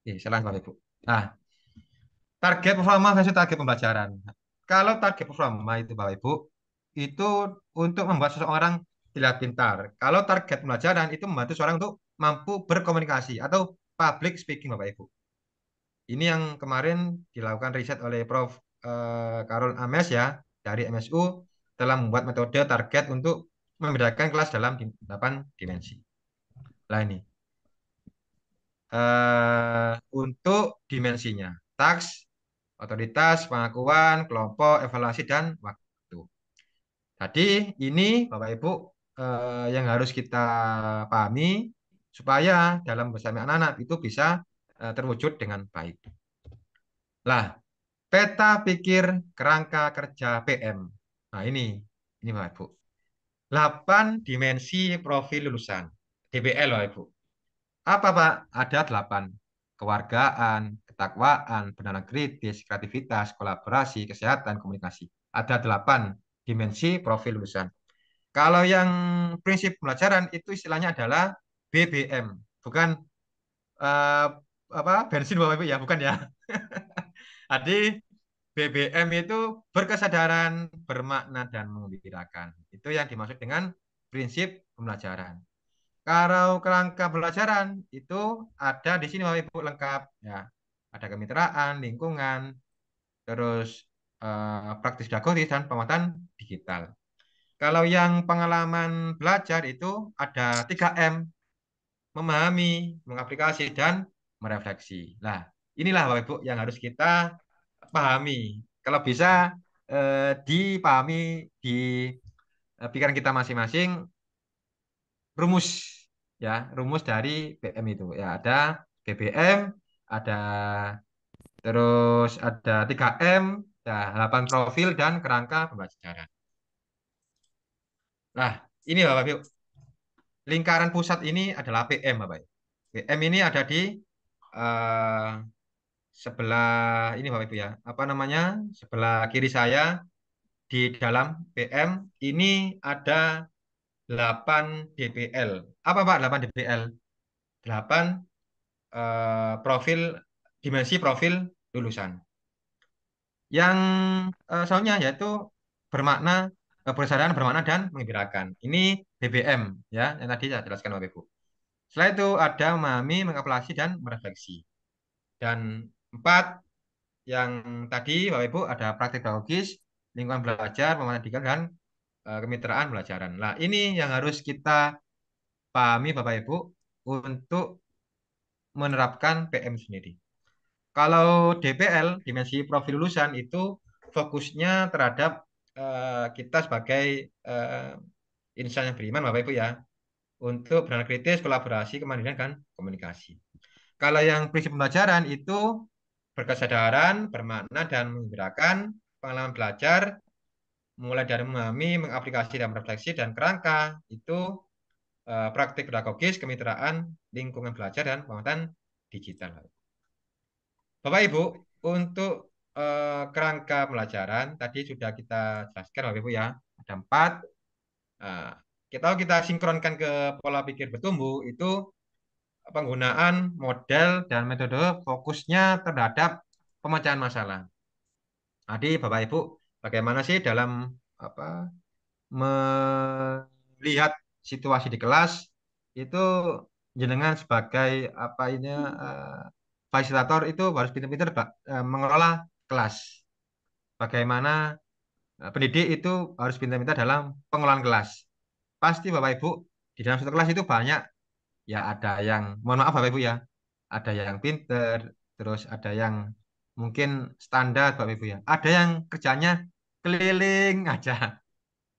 Oke, silahkan Bapak Ibu. Nah, target performa versus target pembelajaran. Kalau target performa itu Bapak Ibu itu untuk membuat seseorang terlihat pintar. Kalau target pembelajaran itu membantu seseorang untuk mampu berkomunikasi atau public speaking Bapak Ibu. Ini yang kemarin dilakukan riset oleh Prof. Karol Ames ya dari MSU telah membuat metode target untuk membedakan kelas dalam 8 dimensi. Nah ini untuk dimensinya, taks, otoritas, pengakuan, kelompok, evaluasi dan waktu. Tadi ini Bapak Ibu yang harus kita pahami supaya dalam bersama anak-anak itu bisa terwujud dengan baik. Lah, peta pikir kerangka kerja PM. Nah, ini Bapak Ibu. 8 dimensi profil lulusan. DBL Bapak Ibu. Apa Pak? Ada 8. Kewargaan, ketakwaan, penanganan kritis, kreativitas, kolaborasi, kesehatan, komunikasi. Ada 8 dimensi profil lulusan. Kalau yang prinsip pembelajaran itu istilahnya adalah BBM, bukan eh, apa bensin Bapak Ibu ya, bukan ya. Jadi BBM itu berkesadaran, bermakna, dan mengembirakan. Itu yang dimaksud dengan prinsip pembelajaran. Kalau kerangka pembelajaran itu ada di sini Bapak Ibu lengkap ya. Ada kemitraan, lingkungan, terus praktis pedagogis dan penguatan digital. Kalau yang pengalaman belajar itu ada 3M, memahami, mengaplikasi, dan merefleksi. Nah, inilah Bapak Ibu yang harus kita pahami. Kalau bisa dipahami di pikiran kita masing-masing rumus ya, rumus dari BM itu. Ya, ada BBM, ada terus ada 3M, ya, 8 profil dan kerangka pembelajaran. Nah, ini Bapak Ibu, lingkaran pusat ini adalah PM Bapak Ibu. PM ini ada di eh, sebelah ini Bapak Ibu ya, apa namanya? Sebelah kiri saya di dalam PM ini ada 8 DPL. Apa Pak 8 DPL? 8 profil dimensi profil lulusan. Yang soalnya yaitu bermakna berdasarkan bermakna dan mengembirakan. Ini BBM ya yang tadi saya jelaskan Bapak Ibu. Setelah itu ada memahami, mengaplikasi dan merefleksi. Dan 4 yang tadi Bapak Ibu ada praktik pedagogis, lingkungan belajar, pemahaman digital dan kemitraan pelajaran. Nah, ini yang harus kita pahami Bapak Ibu untuk menerapkan PM sendiri. Kalau DPL, dimensi profil lulusan itu fokusnya terhadap kita sebagai insan yang beriman Bapak Ibu ya, untuk berpikir kritis, kolaborasi, kemandirian, dan komunikasi. Kalau yang prinsip pembelajaran itu berkesadaran, bermakna, dan menggerakkan pengalaman belajar, mulai dari memahami, mengaplikasi, dan merefleksi, dan kerangka itu praktik pedagogis, kemitraan, lingkungan belajar, dan penguatan digital. Bapak Ibu, untuk kerangka pembelajaran tadi sudah kita jelaskan Bapak Ibu ya, ada 4. Nah, kita sinkronkan ke pola pikir bertumbuh itu penggunaan model dan metode fokusnya terhadap pemecahan masalah. Jadi Bapak Ibu, bagaimana sih dalam apa melihat situasi di kelas itu jenengan sebagai apa ini fasilitator itu harus pintar-pintar mengelola kelas. Bagaimana pendidik itu harus pintar-pintar dalam pengelolaan kelas. Pasti Bapak Ibu di dalam satu kelas itu banyak ya ada yang mohon maaf Bapak Ibu ya, ada yang pinter, terus ada yang mungkin standar Bapak Ibu ya, ada yang kerjanya keliling aja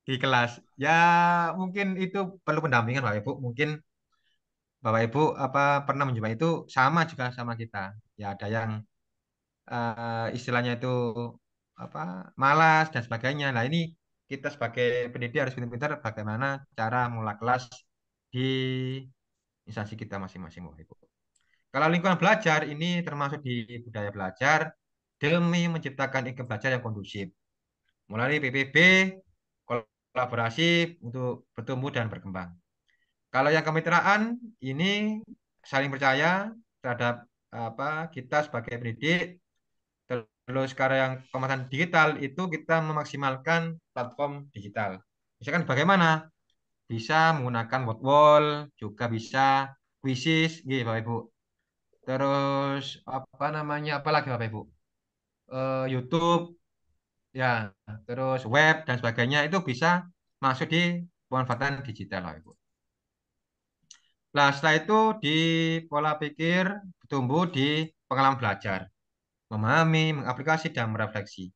di kelas. Ya mungkin itu perlu pendampingan Bapak Ibu. Mungkin Bapak Ibu apa pernah mencoba itu sama juga sama kita. Ya ada yang istilahnya itu apa malas dan sebagainya. Nah ini kita sebagai pendidik harus pintar-pintar bagaimana cara mengelola kelas di instansi kita masing-masing Bapak Ibu. Kalau lingkungan belajar ini termasuk di budaya belajar demi menciptakan iklim belajar yang kondusif. Melalui PPB, kolaborasi untuk bertumbuh dan berkembang. Kalau yang kemitraan ini saling percaya terhadap apa kita sebagai pendidik. Terus sekarang yang pemasaran digital itu kita memaksimalkan platform digital. Misalkan bagaimana? Bisa menggunakan word wall, juga bisa quizzes, gitu Bapak Ibu. Terus apa namanya? Apalagi Bapak Ibu? YouTube, ya, terus web dan sebagainya itu bisa masuk di pemanfaatan digital Bapak Ibu. Nah, setelah itu di pola pikir tumbuh di pengalaman belajar, memahami, mengaplikasi, dan merefleksi.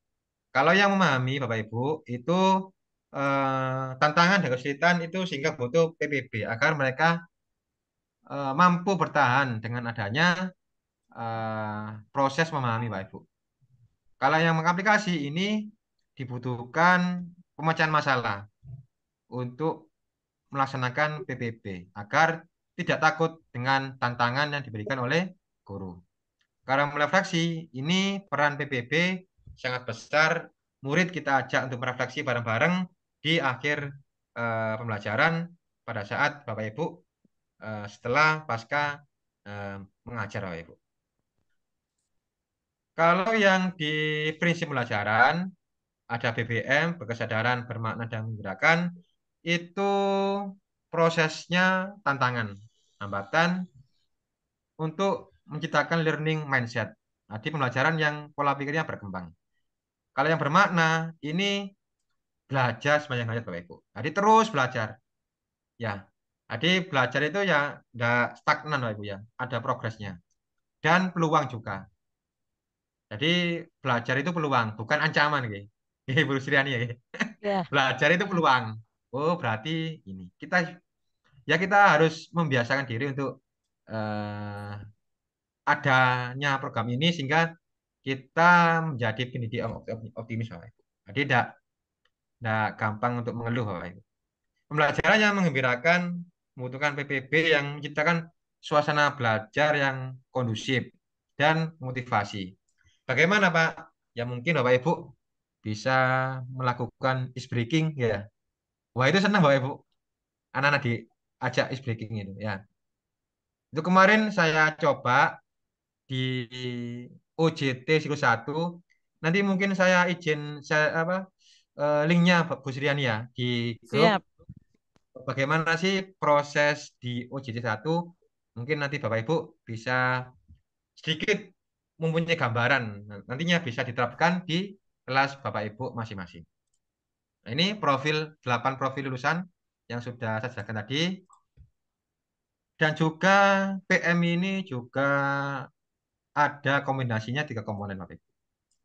Kalau yang memahami Bapak Ibu itu tantangan dan kesulitan itu sehingga butuh PPB agar mereka mampu bertahan dengan adanya proses memahami Bapak Ibu. Kalau yang mengaplikasi ini dibutuhkan pemecahan masalah untuk melaksanakan PPB agar tidak takut dengan tantangan yang diberikan oleh guru. Karena merefleksi ini peran PBB sangat besar. Murid kita ajak untuk merefleksi bareng-bareng di akhir pembelajaran pada saat Bapak Ibu setelah pasca mengajar Bapak Ibu. Kalau yang di prinsip pembelajaran ada BBM, berkesadaran, bermakna dan menggerakkan, itu prosesnya tantangan, hambatan untuk menciptakan learning mindset. Jadi pembelajaran yang pola pikirnya berkembang. Kalau yang bermakna, ini belajar sebanyak-banyak Bapak Ibu. Jadi terus belajar. Ya, jadi belajar itu ya tidak stagnan Bapak Ibu ya. Ada progresnya. Dan peluang juga. Jadi belajar itu peluang, bukan ancaman. Gitu. Ibu Sriani ya. Ya. Belajar itu peluang. Oh berarti ini. Kita harus membiasakan diri untuk eh, adanya program ini sehingga kita menjadi pendidik yang optimis Bapak Ibu. Jadi tidak gampang untuk mengeluh Bapak Ibu. Pembelajaran yang menggembirakan membutuhkan PPB yang menciptakan suasana belajar yang kondusif dan motivasi. Bagaimana Pak? Ya mungkin Bapak Ibu bisa melakukan ice breaking ya. Wah itu senang Bapak Ibu. Anak-anak diajak ice breaking itu ya. Itu kemarin saya coba di OJT Siklus 1. Nanti mungkin saya izin saya apa linknya Bu Sriani ya di grup. Siap. Bagaimana sih proses di OJT 1? Mungkin nanti Bapak Ibu bisa sedikit mempunyai gambaran. Nantinya bisa diterapkan di kelas Bapak Ibu masing-masing. Nah, ini 8 profil lulusan yang sudah saya jelaskan tadi. Dan juga PM ini juga ada kombinasinya 3 komponen Bapak Ibu.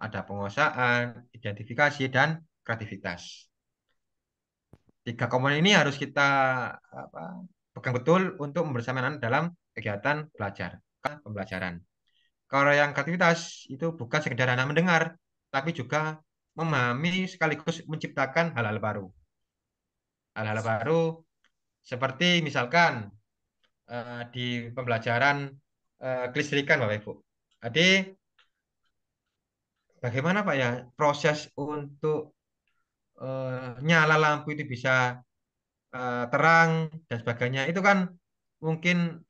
Ada penguasaan, identifikasi, dan kreativitas. 3 komponen ini harus kita pegang betul untuk membersamai dalam kegiatan belajar, pembelajaran. Kalau yang kreativitas itu bukan sekedar hanya mendengar, tapi juga memahami sekaligus menciptakan hal-hal baru. Hal-hal baru seperti misalkan di pembelajaran kelistrikan Bapak Ibu. Jadi bagaimana Pak ya proses untuk nyala lampu itu bisa terang dan sebagainya itu kan mungkin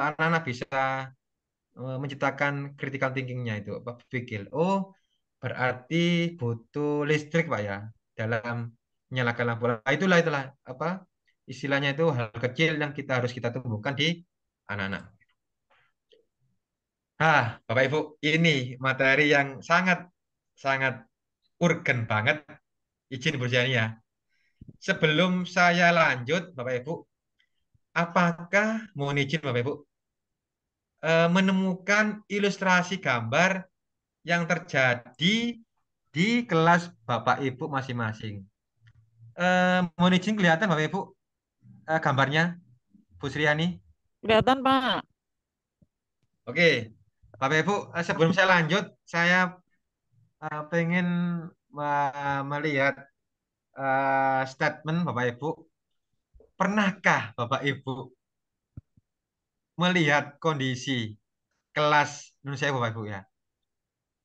anak-anak bisa menciptakan critical thinkingnya itu apa berpikir. Oh, berarti butuh listrik Pak ya dalam menyalakan lampu. Nah, itulah apa istilahnya itu hal kecil yang kita tumbuhkan di anak-anak. Bapak Ibu, ini materi yang sangat sangat urgen banget. Izin Bu Jani ya. Sebelum saya lanjut, Bapak Ibu, apakah mohon izin Bapak Ibu menemukan ilustrasi gambar yang terjadi di kelas Bapak Ibu masing-masing? Mohon izin kelihatan Bapak Ibu gambarnya, Bu Sriani. Kelihatan, Pak. Oke, Bapak Ibu, sebelum saya lanjut, saya pengen melihat statement Bapak Ibu. Pernahkah Bapak Ibu melihat kondisi kelas Indonesia Bapak Ibu ya?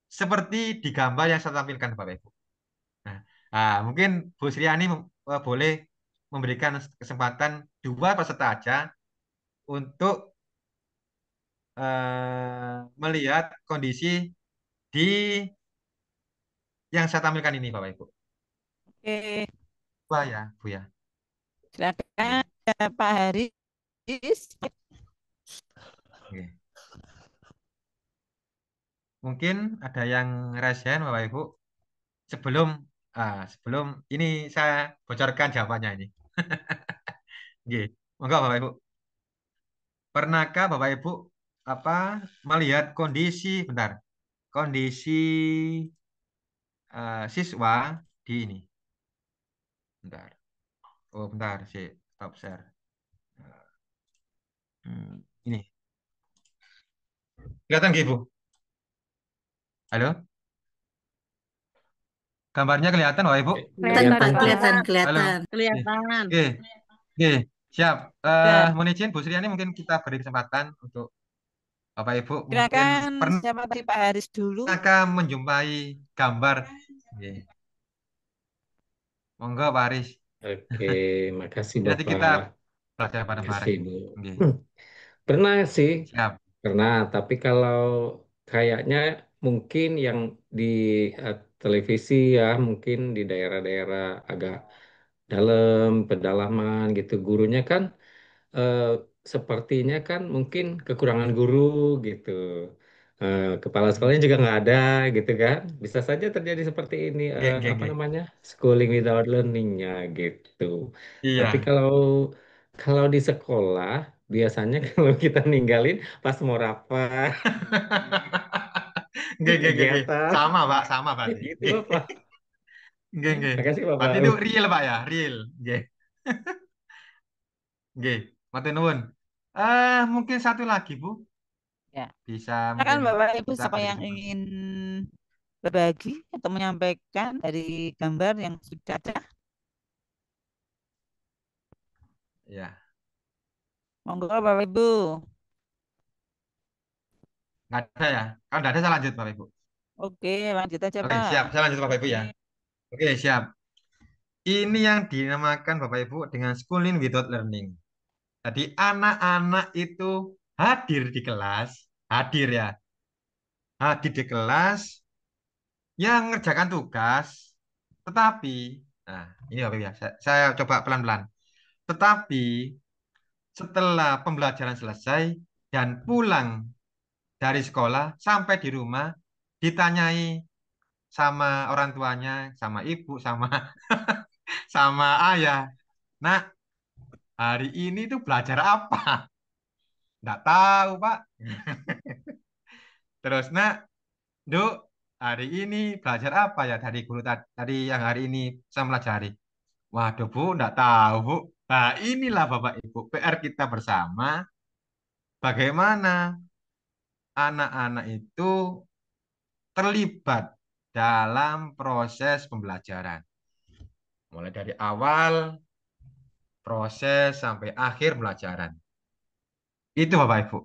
Seperti di gambar yang saya tampilkan Bapak Ibu. Nah, mungkin Bu Sriani boleh memberikan kesempatan dua peserta aja untuk melihat kondisi di yang saya tampilkan ini Bapak Ibu. Oke, Dua ya, Bu ya. silakan Oke. Pak Haris. Oke. Mungkin ada yang raise hand Bapak Ibu sebelum sebelum ini saya bocorkan jawabannya ini. Oke. Enggak Bapak Ibu. Pernahkah Bapak Ibu apa melihat kondisi siswa di ini? Bentar. Oh, bentar sih. Stop share. Ini. Kelihatan nggak, Bu? Halo? Gambarnya kelihatan Bapak Ibu? Kelihatan, Kelihatan, Pak. Pak. Halo? Kelihatan. Oke. Oke. Siap. Dan Mohon izin Bu Sriani mungkin kita beri kesempatan untuk Bapak Ibu mungkin silakan siapa tadi Pak Haris dulu. pernahkah menjumpai gambar? Oke. Monggo Pak Aris. Oke, makasih Jadi nanti kita Bapak. belajar Makasih bareng-bareng. Bu. Oke. Pernah sih, Siap. pernah. Tapi kalau kayaknya mungkin yang di televisi ya, mungkin di daerah-daerah agak dalam, pedalaman gitu. Gurunya kan eh, sepertinya kan mungkin kekurangan guru gitu. Kepala sekolahnya juga nggak ada gitu kan. Bisa saja terjadi seperti ini, Oke, oke, apa oke. namanya, schooling without learningnya gitu. Tapi Iya. kalau kalau di sekolah biasanya kalau kita ninggalin pas mau rapat Oke, oke, oke, oke. kegiatan Sama, Pak. Sama berarti. gitu Oke, Bapak. oke, oke. Makasih Berarti itu Bapak. real, Pak ya? Real. Oke. Oke. Matur nuwun. Mungkin satu lagi, Bu. Ya, Bisa silakan mungkin Bapak Ibu kita siapa beri yang kesempatan. ingin berbagi atau menyampaikan dari gambar yang sudah ada. Ya. Monggo Bapak Ibu. Nggak ada ya? Kalau nggak ada, saya lanjut, Bapak Ibu. Oke, lanjut aja Oke, Pak. siap. Saya lanjut, Bapak Ibu ya. Oke, siap. Ini yang dinamakan Bapak Ibu dengan schooling without learning. Jadi anak-anak itu hadir di kelas, hadir ya, hadir di kelas yang mengerjakan tugas, tetapi, nah ini Bapak Ibu ya, saya coba pelan-pelan. Tetapi setelah pembelajaran selesai dan pulang dari sekolah sampai di rumah, ditanyai sama orang tuanya, sama ibu, sama sama ayah. Nah, hari ini tuh belajar apa? Nggak tahu, Pak. Terus, nah, Duk, hari ini belajar apa ya dari guru tadi yang hari ini saya pelajari? Waduh, Bu, nggak tahu, Bu. Nah, inilah Bapak Ibu, PR kita bersama. Bagaimana anak-anak itu terlibat dalam proses pembelajaran. Mulai dari awal proses sampai akhir pembelajaran. Itu Bapak Ibu.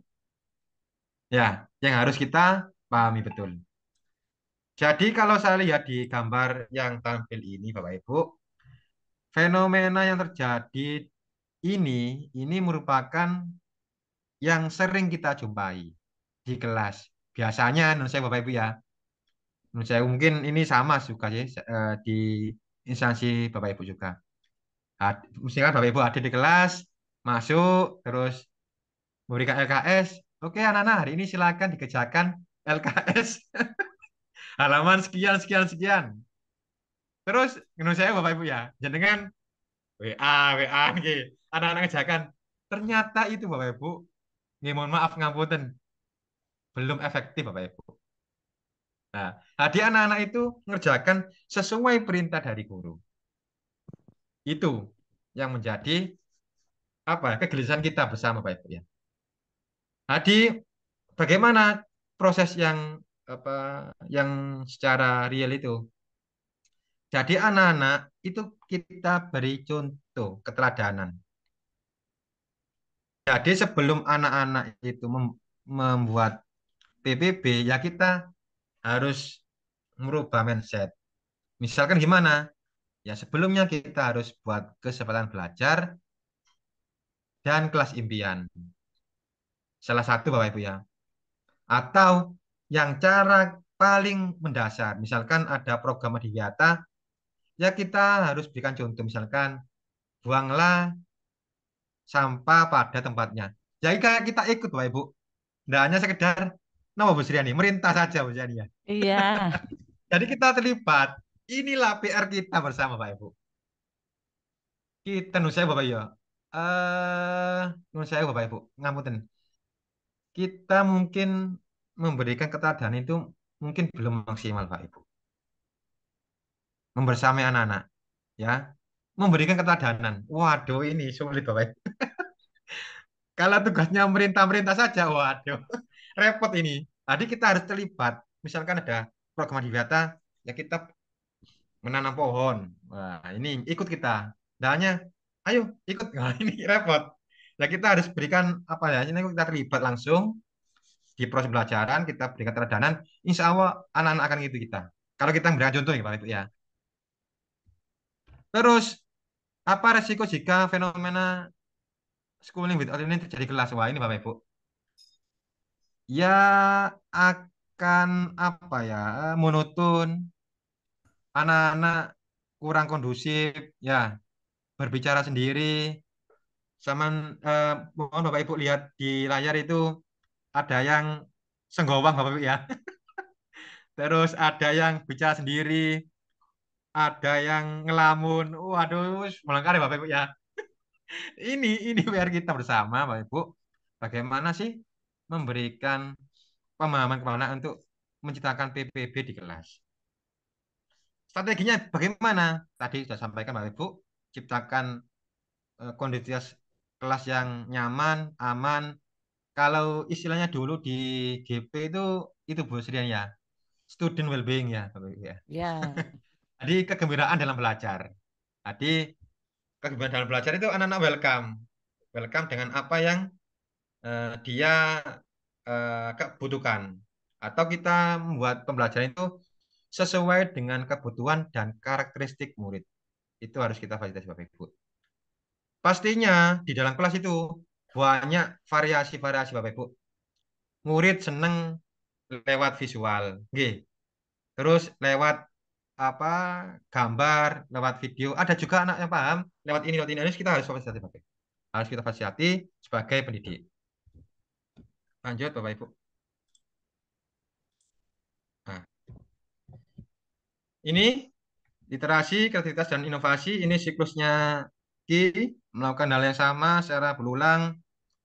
Ya, yang harus kita pahami betul. Jadi kalau saya lihat di gambar yang tampil ini Bapak Ibu, fenomena yang terjadi ini merupakan yang sering kita jumpai di kelas. Biasanya, menurut saya Bapak Ibu ya, menurut saya mungkin ini sama juga sih di instansi Bapak Ibu juga. Misalkan Bapak Ibu ada di kelas, masuk, terus memberikan LKS. Oke anak-anak, hari ini silakan dikerjakan LKS halaman sekian, sekian, sekian. Terus, menurut saya Bapak Ibu ya, jenengan WA, WA, nggih. Anak-anak kerjakan. Ternyata itu Bapak Ibu, nggih mohon maaf ngapunten, belum efektif Bapak Ibu. Nah, tadi anak-anak itu mengerjakan sesuai perintah dari guru. Itu yang menjadi apa kegelisahan kita bersama Bapak Ibu ya. Tadi bagaimana proses yang apa yang secara real itu. Jadi anak-anak itu kita beri contoh keteladanan. Jadi sebelum anak-anak itu membuat PPB ya kita harus merubah mindset. Misalkan gimana? Ya sebelumnya kita harus buat kesempatan belajar dan kelas impian. Salah satu Bapak Ibu ya. Atau yang cara paling mendasar, misalkan ada program Adiwiyata, ya kita harus berikan contoh, misalkan buanglah sampah pada tempatnya. Jadi kayak kita ikut Bapak Ibu, tidak hanya sekedar nama Bu Sriani, merintah saja Bu Sriani ya. Iya. Jadi kita terlibat. Inilah PR kita bersama Bapak Ibu. Kita menurut saya Bapak ya. Menurut saya Bapak Ibu, ngapunten. Kita mungkin memberikan keteladanan itu mungkin belum maksimal Pak Ibu. Membersamai anak-anak ya. Memberikan keteladanan. Waduh ini sulit Bapak Ibu. Kalau tugasnya merintah-merintah saja, waduh, repot ini. Tadi kita harus terlibat. Misalkan ada program di Adiwiyata, ya kita menanam pohon. Wah, ini ikut kita. Dan hanya, ayo ikut. Nah, ini repot. Ya kita harus berikan apa ya? Ini kita terlibat langsung di proses pembelajaran, kita berikan keteladanan. Insya Allah anak-anak akan gitu kita. Kalau kita berikan contoh ya Pak Ibu ya. Terus apa resiko jika fenomena schooling without learning terjadi kelas? Wah ini Bapak Ibu. Ya akan apa ya monoton, anak-anak kurang kondusif, ya berbicara sendiri. Sama mohon Bapak Ibu lihat di layar itu ada yang senggowang Bapak Ibu ya. Terus ada yang bicara sendiri, ada yang ngelamun. Waduh, melengkari Bapak Ibu ya. Ini PR kita bersama Bapak Ibu. Bagaimana sih memberikan pemahaman kemana untuk menciptakan PPB di kelas. Strateginya bagaimana? Tadi sudah sampaikan Bapak Ibu, ciptakan kondisi kelas yang nyaman, aman. Kalau istilahnya dulu di GP itu Bu Srian ya, student well-being ya, Bapak Ibu ya. Ya. Jadi kegembiraan dalam belajar. Jadi kegembiraan dalam belajar itu anak-anak welcome, welcome dengan apa yang dia kebutuhkan. Atau kita membuat pembelajaran itu sesuai dengan kebutuhan dan karakteristik murid. Itu harus kita fasilitasi Bapak Ibu. Pastinya di dalam kelas itu banyak variasi-variasi Bapak Ibu. Murid seneng lewat visual, nggih. Terus lewat apa gambar, lewat video. Ada juga anak yang paham lewat ini harus kita harus fasilitasi Bapak Ibu. Harus kita fasilitasi sebagai pendidik. Lanjut Bapak Ibu. Nah, ini literasi, kreativitas, dan inovasi. Ini siklusnya Ki, melakukan hal yang sama secara berulang,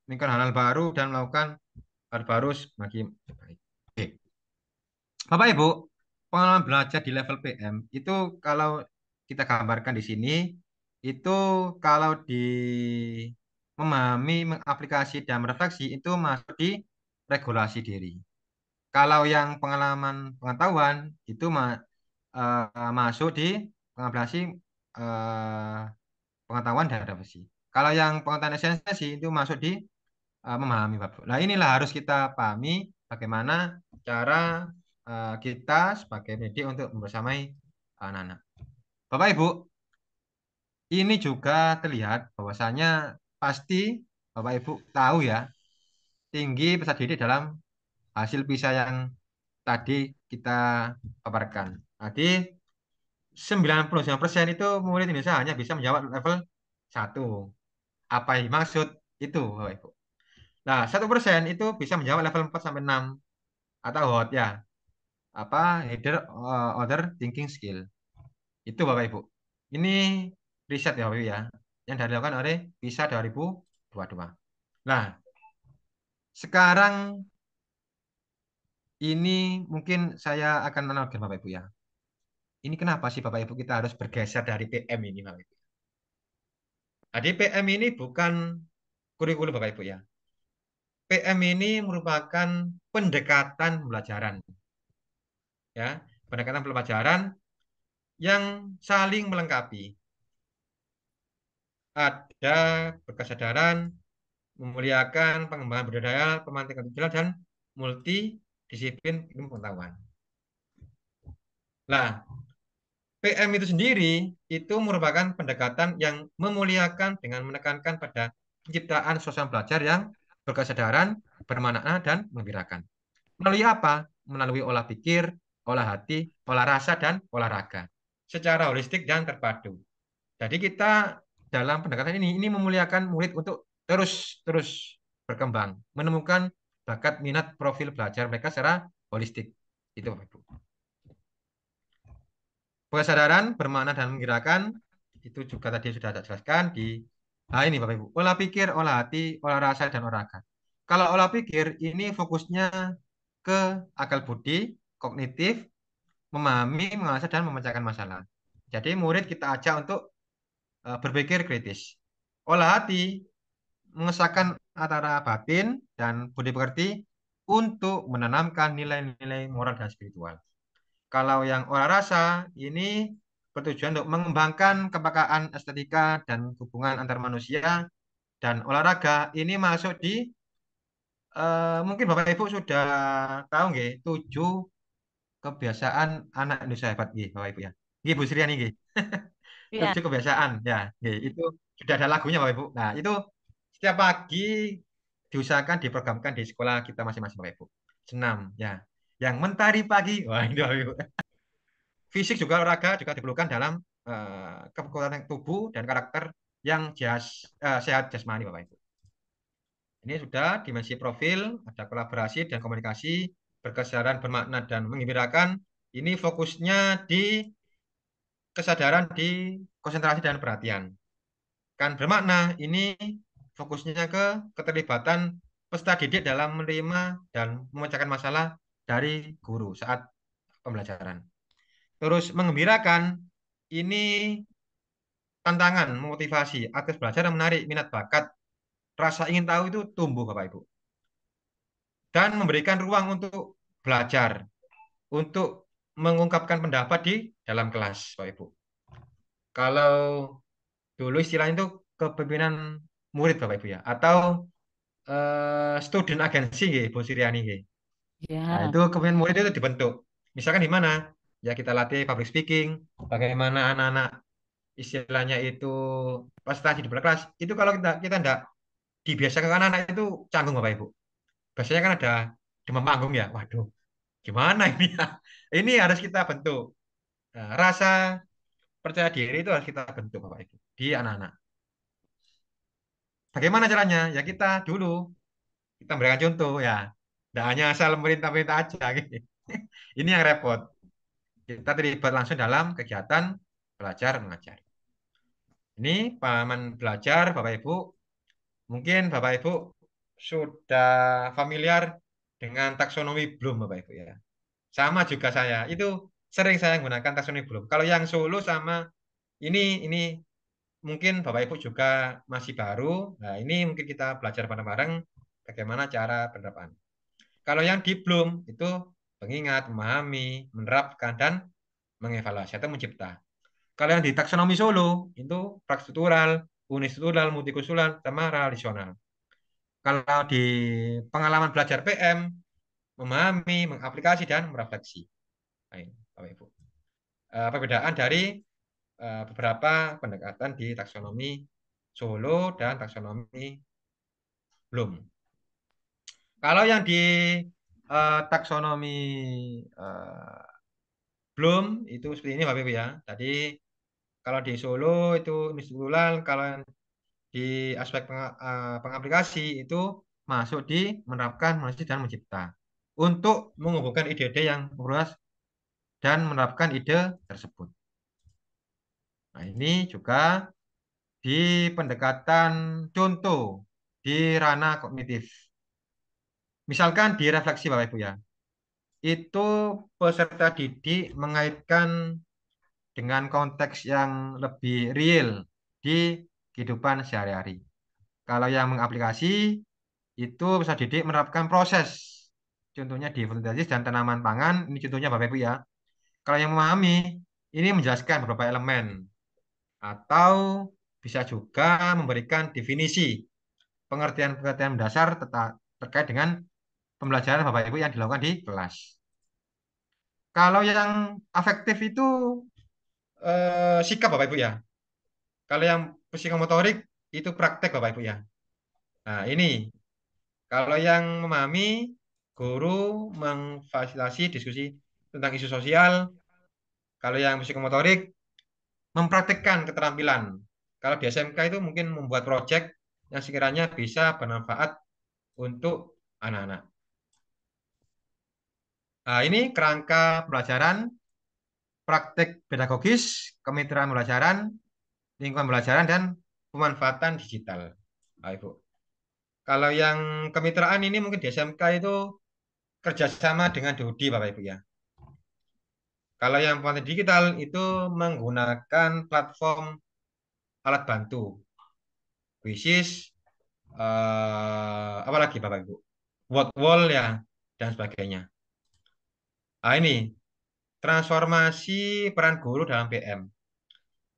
menginginkan hal-hal baru, dan melakukan hal baru semakin baik. Oke. Bapak Ibu, pengalaman belajar di level PM itu kalau kita gambarkan di sini, itu kalau di memahami, mengaplikasi, dan merefleksi itu masuk di regulasi diri. Kalau yang pengalaman pengetahuan itu masuk di pengaplikasi eh, pengetahuan dan adaptasi. Kalau yang pengetahuan esensi itu masuk di memahami Bapak. Nah, inilah harus kita pahami bagaimana cara kita sebagai pendidik untuk membersamai anak-anak. Bapak Ibu, ini juga terlihat bahwasanya pasti Bapak Ibu tahu ya, tinggi peserta didik dalam hasil PISA yang tadi kita paparkan. Jadi 99% itu murid Indonesia hanya bisa menjawab level 1. Apa yang dimaksud itu, Bapak Ibu? Nah, 1% itu bisa menjawab level 4 sampai 6 atau HOT ya. Apa other thinking skill. Itu Bapak Ibu. Ini riset ya Bapak Ibu ya, yang dilakukan oleh PISA 2022. Nah, sekarang ini mungkin saya akan menanyakan Bapak Ibu ya. Ini kenapa sih Bapak Ibu kita harus bergeser dari PM ini Bapak Ibu? Jadi PM ini bukan kurikulum Bapak Ibu ya. PM ini merupakan pendekatan pembelajaran ya, pendekatan pembelajaran yang saling melengkapi. Ada berkesadaran, memuliakan pengembangan budaya, pemantikan digital dan multidisiplin ilmu pengetahuan. Nah, PM itu sendiri itu merupakan pendekatan yang memuliakan dengan menekankan pada penciptaan sosial belajar yang berkesadaran, bermakna dan menggembirakan. Melalui apa? Melalui olah pikir, olah hati, olah rasa dan olahraga secara holistik dan terpadu. Jadi kita dalam pendekatan ini memuliakan murid untuk terus berkembang, menemukan bakat minat profil belajar mereka secara holistik. Itu Bapak Ibu. Kesadaran, bermakna dan menggerakkan itu juga tadi sudah saya jelaskan di ini Bapak Ibu. Olah pikir, olah hati, olah rasa dan olahraga. Kalau olah pikir ini fokusnya ke akal budi, kognitif, memahami, menganalisa dan memecahkan masalah. Jadi murid kita ajak untuk berpikir kritis. Olah hati mengesahkan antara batin dan budi pekerti untuk menanamkan nilai-nilai moral dan spiritual. Kalau yang olah rasa ini bertujuan untuk mengembangkan kepekaan estetika dan hubungan antar manusia, dan olahraga ini masuk di mungkin Bapak Ibu sudah tahu nggih 7 kebiasaan anak Indonesia hebat nggih Bapak Ibu ya. Nggih Bu Sriani nggih. Ya, 7 kebiasaan ya, nggih, itu sudah ada lagunya Bapak Ibu. Nah, itu setiap pagi diusahakan diprogramkan di sekolah kita masing-masing Bapak Ibu. Senam ya. Yang mentari pagi. Wah, ini Bapak Ibu. Fisik juga olahraga juga diperlukan dalam kekuatan tubuh dan karakter yang sehat jasmani Bapak Ibu. Ini sudah dimensi profil, ada kolaborasi dan komunikasi, berkesadaran, bermakna dan menggembirakan. Ini fokusnya di kesadaran, di konsentrasi dan perhatian. Kan bermakna ini fokusnya ke keterlibatan peserta didik dalam menerima dan memecahkan masalah dari guru saat pembelajaran. Terus menggembirakan ini tantangan, memotivasi agar belajar yang menarik, minat bakat, rasa ingin tahu itu tumbuh Bapak Ibu. Dan memberikan ruang untuk belajar, untuk mengungkapkan pendapat di dalam kelas Bapak Ibu. Kalau dulu istilahnya itu kepemimpinan murid Bapak Ibu ya, atau student agency nggih, Bu Siriani nggih. Nah, ya, itu kepemimpinan murid itu dibentuk. Misalkan di mana? Ya kita latih public speaking, bagaimana anak-anak istilahnya itu prestasi di belakang kelas. Itu kalau kita enggak dibiasakan ke anak-anak itu canggung Bapak Ibu. Biasanya kan ada demam panggung ya. Waduh, gimana ini ya? Ini harus kita bentuk. Nah, rasa percaya diri itu harus kita bentuk Bapak Ibu di anak-anak. Bagaimana caranya? Ya kita dulu kita berikan contoh ya. Tidak hanya asal merintah-merintah aja gitu. Ini yang repot. Kita terlibat langsung dalam kegiatan belajar mengajar. Ini pengalaman belajar Bapak Ibu. Mungkin Bapak Ibu sudah familiar dengan taksonomi Bloom Bapak Ibu ya. Sama juga saya. Itu sering saya menggunakan taksonomi Bloom. Kalau yang Solo sama ini mungkin Bapak Ibu juga masih baru. Nah, ini mungkin kita belajar bareng-bareng bagaimana cara penerapan. Kalau yang di Bloom itu mengingat, memahami, menerapkan dan mengevaluasi atau mencipta. Kalau yang di taksonomi Solo itu prakstruktural, unistruktural, multikultural, sama relasional. Kalau di pengalaman belajar PM, memahami, mengaplikasi dan merefleksi. Nah, ini, Bapak Ibu. Perbedaan dari beberapa pendekatan di taksonomi Solo dan taksonomi Bloom. Kalau yang di taksonomi eh, Bloom itu seperti ini Bapak Ibu ya. Tadi kalau di Solo itu industri tunggal, kalau yang di aspek pengaplikasi itu masuk di menerapkan, monitoring, dan mencipta untuk menghubungkan ide-ide yang luas dan menerapkan ide tersebut. Nah, ini juga di pendekatan contoh di ranah kognitif. Misalkan di refleksi Bapak Ibu ya, itu peserta didik mengaitkan dengan konteks yang lebih real di kehidupan sehari-hari. Kalau yang mengaplikasi itu peserta didik menerapkan proses. Contohnya di fotosintesis dan tanaman pangan, ini contohnya Bapak Ibu ya. Kalau yang memahami, ini menjelaskan beberapa elemen atau bisa juga memberikan definisi pengertian-pengertian dasar terkait dengan pembelajaran Bapak Ibu yang dilakukan di kelas. Kalau yang afektif itu sikap Bapak Ibu ya. Kalau yang psikomotorik itu praktek Bapak Ibu ya. Nah, ini kalau yang memahami, guru memfasilitasi diskusi tentang isu sosial. Kalau yang psikomotorik mempraktekkan keterampilan. Kalau di SMK itu mungkin membuat proyek yang sekiranya bisa bermanfaat untuk anak-anak. Nah, ini kerangka pembelajaran, praktek pedagogis, kemitraan pembelajaran, lingkungan pembelajaran, dan pemanfaatan digital. Nah, Ibu. Kalau yang kemitraan ini mungkin di SMK itu kerjasama dengan DoD, Bapak Ibu ya. Kalau yang pemanfaatan digital itu menggunakan platform alat bantu, which is apa lagi Bapak Ibu? Word wall ya, dan sebagainya. Nah, ini transformasi peran guru dalam PM.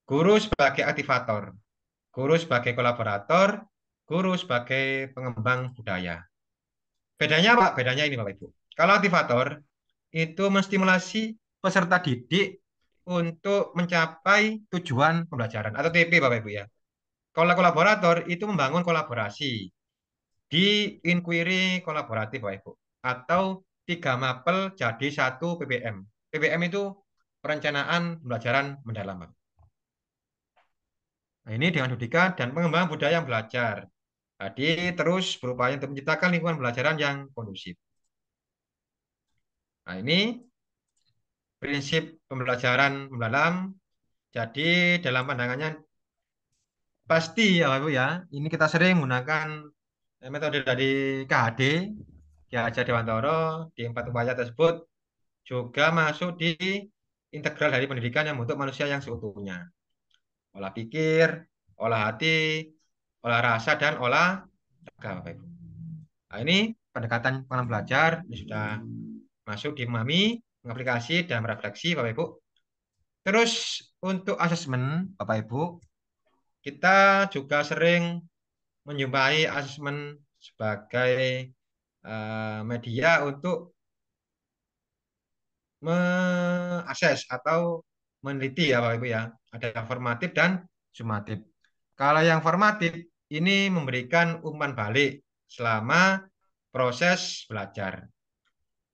Guru sebagai aktivator, guru sebagai kolaborator, guru sebagai pengembang budaya. Bedanya apa? Bedanya ini Bapak Ibu. Kalau aktivator itu menstimulasi peserta didik untuk mencapai tujuan pembelajaran atau TP Bapak Ibu ya. Kalau kolaborator itu membangun kolaborasi di inquiry kolaboratif Bapak Ibu atau 3 mapel jadi 1 PPM. PPM itu perencanaan pembelajaran mendalam. Nah, ini dengan pendidikan dan pengembangan budaya yang belajar. Jadi terus berupaya untuk menciptakan lingkungan pembelajaran yang kondusif. Nah, ini prinsip pembelajaran mendalam. Jadi dalam pandangannya pasti ya Bapak Ibu ya, ini kita sering menggunakan metode dari KHD, Ki Hajar Dewantara di 4 upaya tersebut juga masuk di integral dari pendidikan yang membentuk manusia yang seutuhnya. Olah pikir, olah hati, olah rasa, dan olah raga, Bapak Ibu. Nah, ini pendekatan pengalaman belajar ini sudah masuk di memahami, mengaplikasi, dan merefleksi, Bapak Ibu. Terus untuk asesmen, Bapak Ibu, kita juga sering menjumpai asesmen sebagai media untuk mengakses atau meneliti ya Bapak Ibu ya. Ada yang formatif dan sumatif. Kalau yang formatif ini memberikan umpan balik selama proses belajar.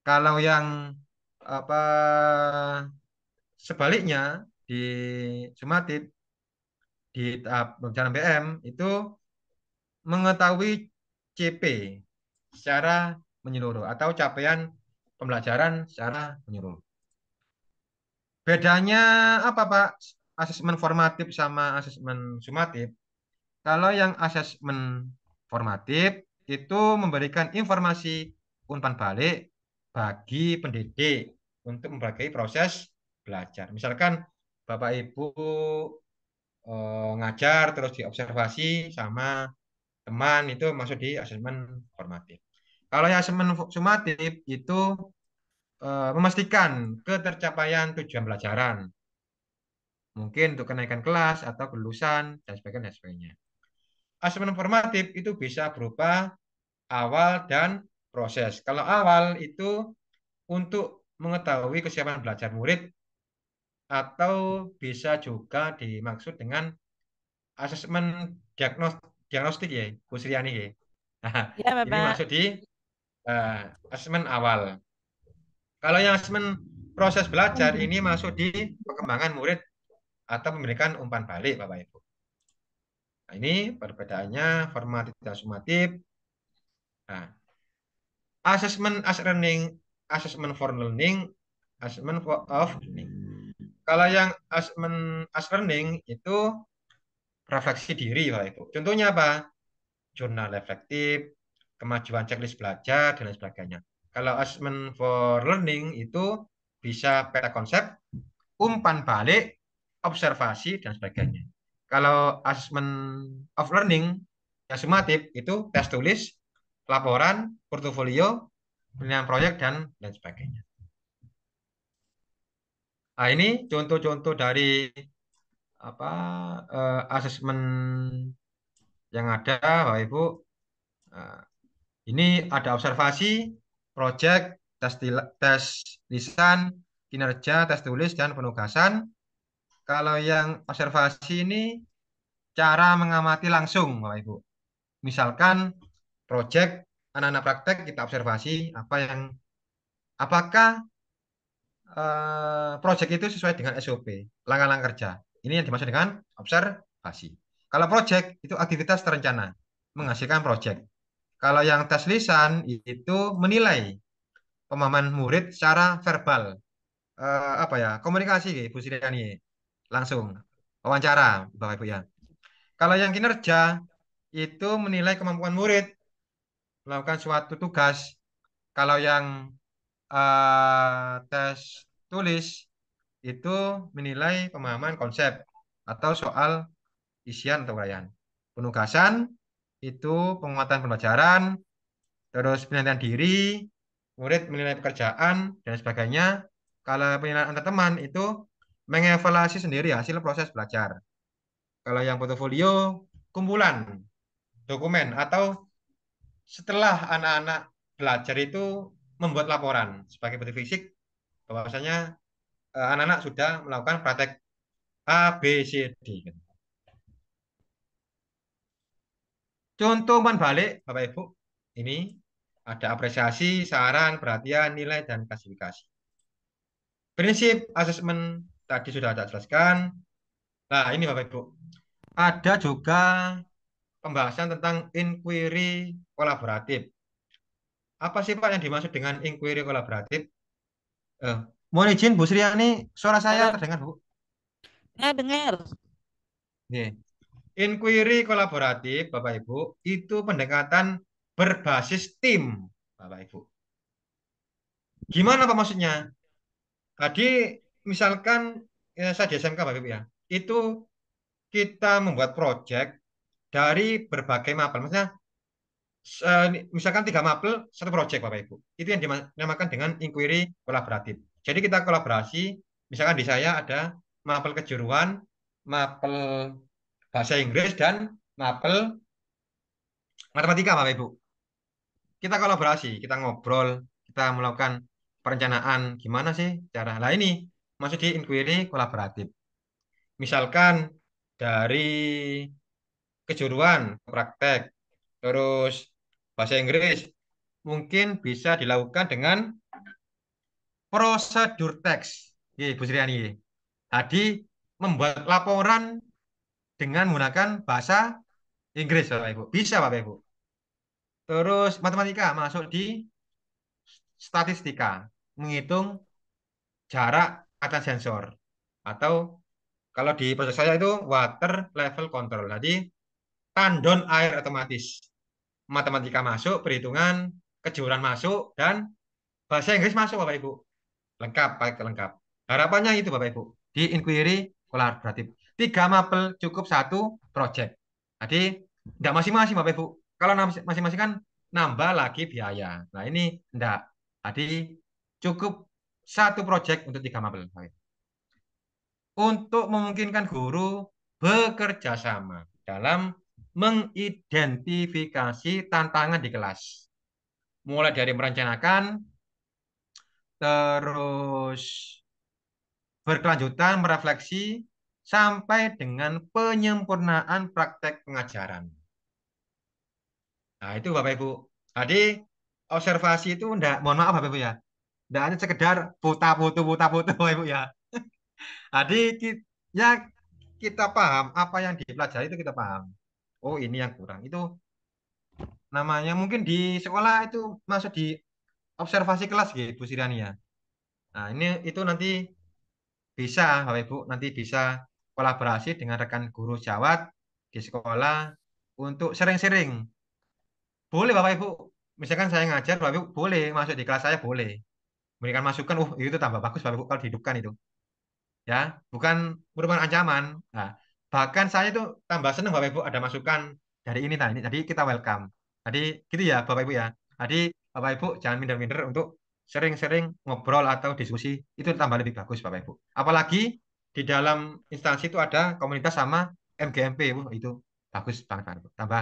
Kalau yang apa sebaliknya di sumatif di tahap pembelajaran PM itu mengetahui CP secara menyeluruh atau capaian pembelajaran secara menyeluruh. Bedanya apa, Pak? Asesmen formatif sama asesmen sumatif. Kalau yang asesmen formatif itu memberikan informasi umpan balik bagi pendidik untuk membagi proses belajar. Misalkan Bapak Ibu ngajar terus diobservasi sama teman itu masuk di asesmen formatif. Kalau yang asesmen sumatif itu memastikan ketercapaian tujuan pelajaran. Mungkin untuk kenaikan kelas atau kelulusan dan sebagainya dan sebagainya. Asesmen formatif itu bisa berupa awal dan proses. Kalau awal itu untuk mengetahui kesiapan belajar murid atau bisa juga dimaksud dengan asesmen diagnostik ya, Bu Sriani ya. Nah, Ya, ini Bapak. masuk di asesmen awal. Kalau yang asesmen proses belajar ini masuk di pengembangan murid atau memberikan umpan balik, Bapak Ibu. Nah, ini perbedaannya formatif dan sumatif. Nah, assessment as learning, assessment for learning, assessment of learning. Kalau yang assessment as learning itu refleksi diri, Bapak Ibu. Contohnya apa? Jurnal reflektif, kemajuan checklist belajar, dan lain sebagainya. Kalau assessment for learning itu bisa peta konsep, umpan balik, observasi, dan sebagainya. Kalau assessment of learning yang sumatif itu tes tulis, laporan, portofolio, penilaian proyek, dan lain sebagainya. Nah, ini contoh-contoh dari apa asesmen yang ada, Bapak Ibu. Nah, ini ada observasi, proyek, tes lisan, kinerja, tes tulis, dan penugasan. Kalau yang observasi ini cara mengamati langsung, Bapak Ibu. Misalkan proyek anak-anak praktek kita observasi apakah proyek itu sesuai dengan SOP, langkah-langkah kerja. Ini yang dimaksud dengan observasi. Kalau proyek itu aktivitas terencana, menghasilkan proyek. Kalau yang tes lisan itu menilai pemahaman murid secara verbal, komunikasi, Bu Sriani, langsung wawancara, Bapak Ibu ya. Kalau yang kinerja itu menilai kemampuan murid melakukan suatu tugas. Kalau yang tes tulis itu menilai pemahaman konsep atau soal isian atau uraian. Penugasan itu penguatan pembelajaran, terus penilaian diri, murid menilai pekerjaan, dan sebagainya. Kalau penilaian antar teman itu mengevaluasi sendiri hasil proses belajar. Kalau yang portofolio, kumpulan dokumen atau setelah anak-anak belajar itu membuat laporan sebagai bukti fisik bahwasanya anak-anak sudah melakukan praktek A, B, C, D. Contoh umpan balik, Bapak Ibu, ini ada apresiasi, saran, perhatian, nilai, dan klasifikasi. Prinsip asesmen tadi sudah saya jelaskan. Nah, ini Bapak Ibu, ada juga pembahasan tentang inquiry kolaboratif. Apa sih Pak yang dimaksud dengan inquiry kolaboratif? Eh, Mohon izin Bu Sriani, suara saya Halo, terdengar Bu. ya dengar. Nih, inquiry kolaboratif Bapak Ibu itu pendekatan berbasis tim Bapak Ibu. Gimana Pak maksudnya? Tadi misalkan saya di SMK Bapak Ibu ya, itu kita membuat proyek dari berbagai mapel. Maksudnya misalkan 3 mapel, satu proyek Bapak Ibu. Itu yang dinamakan dengan inquiry kolaboratif. Jadi kita kolaborasi, misalkan di saya ada mapel kejuruan, mapel bahasa Inggris, dan mapel matematika Bapak Ibu. Kita kolaborasi, kita ngobrol, kita melakukan perencanaan gimana sih cara. Nah ini masuk di inquiry kolaboratif. Misalkan dari kejuruan praktek, terus bahasa Inggris mungkin bisa dilakukan dengan prosedur teks. Bu Sriani. Tadi membuat laporan dengan menggunakan bahasa Inggris, Bapak Ibu. Bisa, Bapak Ibu. Terus matematika masuk di statistika, menghitung jarak antar sensor. Atau kalau di proses saya itu water level control. Jadi tandon air otomatis. Matematika masuk, perhitungan, kejuruan masuk, dan bahasa Inggris masuk Bapak Ibu. Lengkap, baik lengkap. Harapannya itu Bapak Ibu. Di inquiry kolaboratif. 3 mapel cukup satu project. Jadi tidak masing-masing Bapak Ibu. Kalau masing-masing kan nambah lagi biaya. Nah ini enggak. Tadi cukup satu project untuk 3 mapel. Untuk memungkinkan guru bekerja sama dalam mengidentifikasi tantangan di kelas. Mulai dari merencanakan, terus berkelanjutan merefleksi, sampai dengan penyempurnaan praktek pengajaran. Nah, itu Bapak Ibu. Tadi observasi itu enggak, mohon maaf Bapak Ibu ya. Enggak hanya sekedar puta putu Bapak Ibu ya. Jadi ya kita paham apa yang dipelajari itu kita paham. Oh ini yang kurang. Itu namanya mungkin di sekolah itu masuk di observasi kelas gitu Bu Siriani ya. Nah ini itu nanti bisa Bapak Ibu nanti bisa kolaborasi dengan rekan guru Jawat di sekolah untuk sering-sering. Boleh Bapak Ibu. Misalkan saya ngajar Bapak Ibu boleh masuk di kelas saya boleh. Memberikan masukan, itu tambah bagus Bapak Ibu kalau dihidupkan itu. Ya, bukan merupakan ancaman. Nah, bahkan saya itu tambah senang Bapak Ibu ada masukan dari ini nah ini. Jadi kita welcome. Jadi gitu ya Bapak Ibu ya. Jadi Bapak Ibu jangan minder-minder untuk sering-sering ngobrol atau diskusi itu tambah lebih bagus Bapak Ibu. Apalagi di dalam instansi itu ada komunitas sama MGMP itu bagus banget Bapak Ibu. Tambah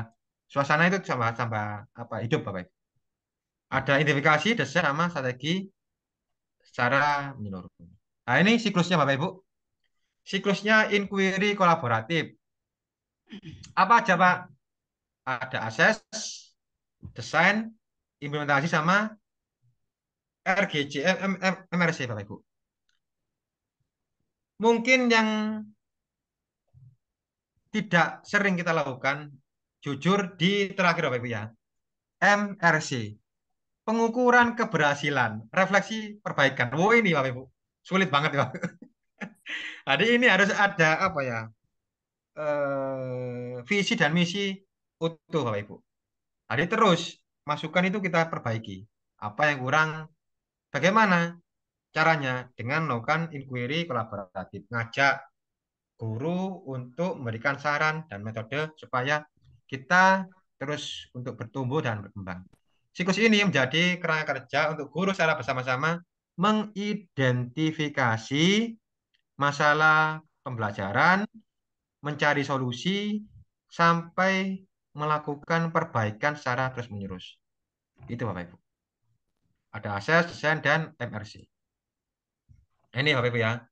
suasana itu tambah tambah apa hidup Bapak Ibu. Ada identifikasi, desain sama strategi secara menyeluruh. Nah, ini siklusnya Bapak Ibu. Siklusnya inquiry kolaboratif. Apa aja Pak? Ada akses, desain, implementasi sama RGC, MRC Bapak Ibu. Mungkin yang tidak sering kita lakukan, jujur di terakhir Bapak Ibu ya. MRC, pengukuran keberhasilan, refleksi perbaikan. Oh ini Bapak Ibu, sulit banget ya. Jadi ini harus ada apa ya? Visi dan misi utuh Bapak Ibu. Jadi terus masukan itu kita perbaiki. Apa yang kurang, bagaimana caranya? Dengan melakukan inquiry kolaboratif, ngajak guru untuk memberikan saran dan metode supaya kita terus untuk bertumbuh dan berkembang. Siklus ini menjadi kerangka kerja untuk guru secara bersama-sama mengidentifikasi masalah pembelajaran, mencari solusi, sampai melakukan perbaikan secara terus-menerus. Itu Bapak Ibu. Ada akses, desain, dan MRC. Ini Bapak Ibu ya.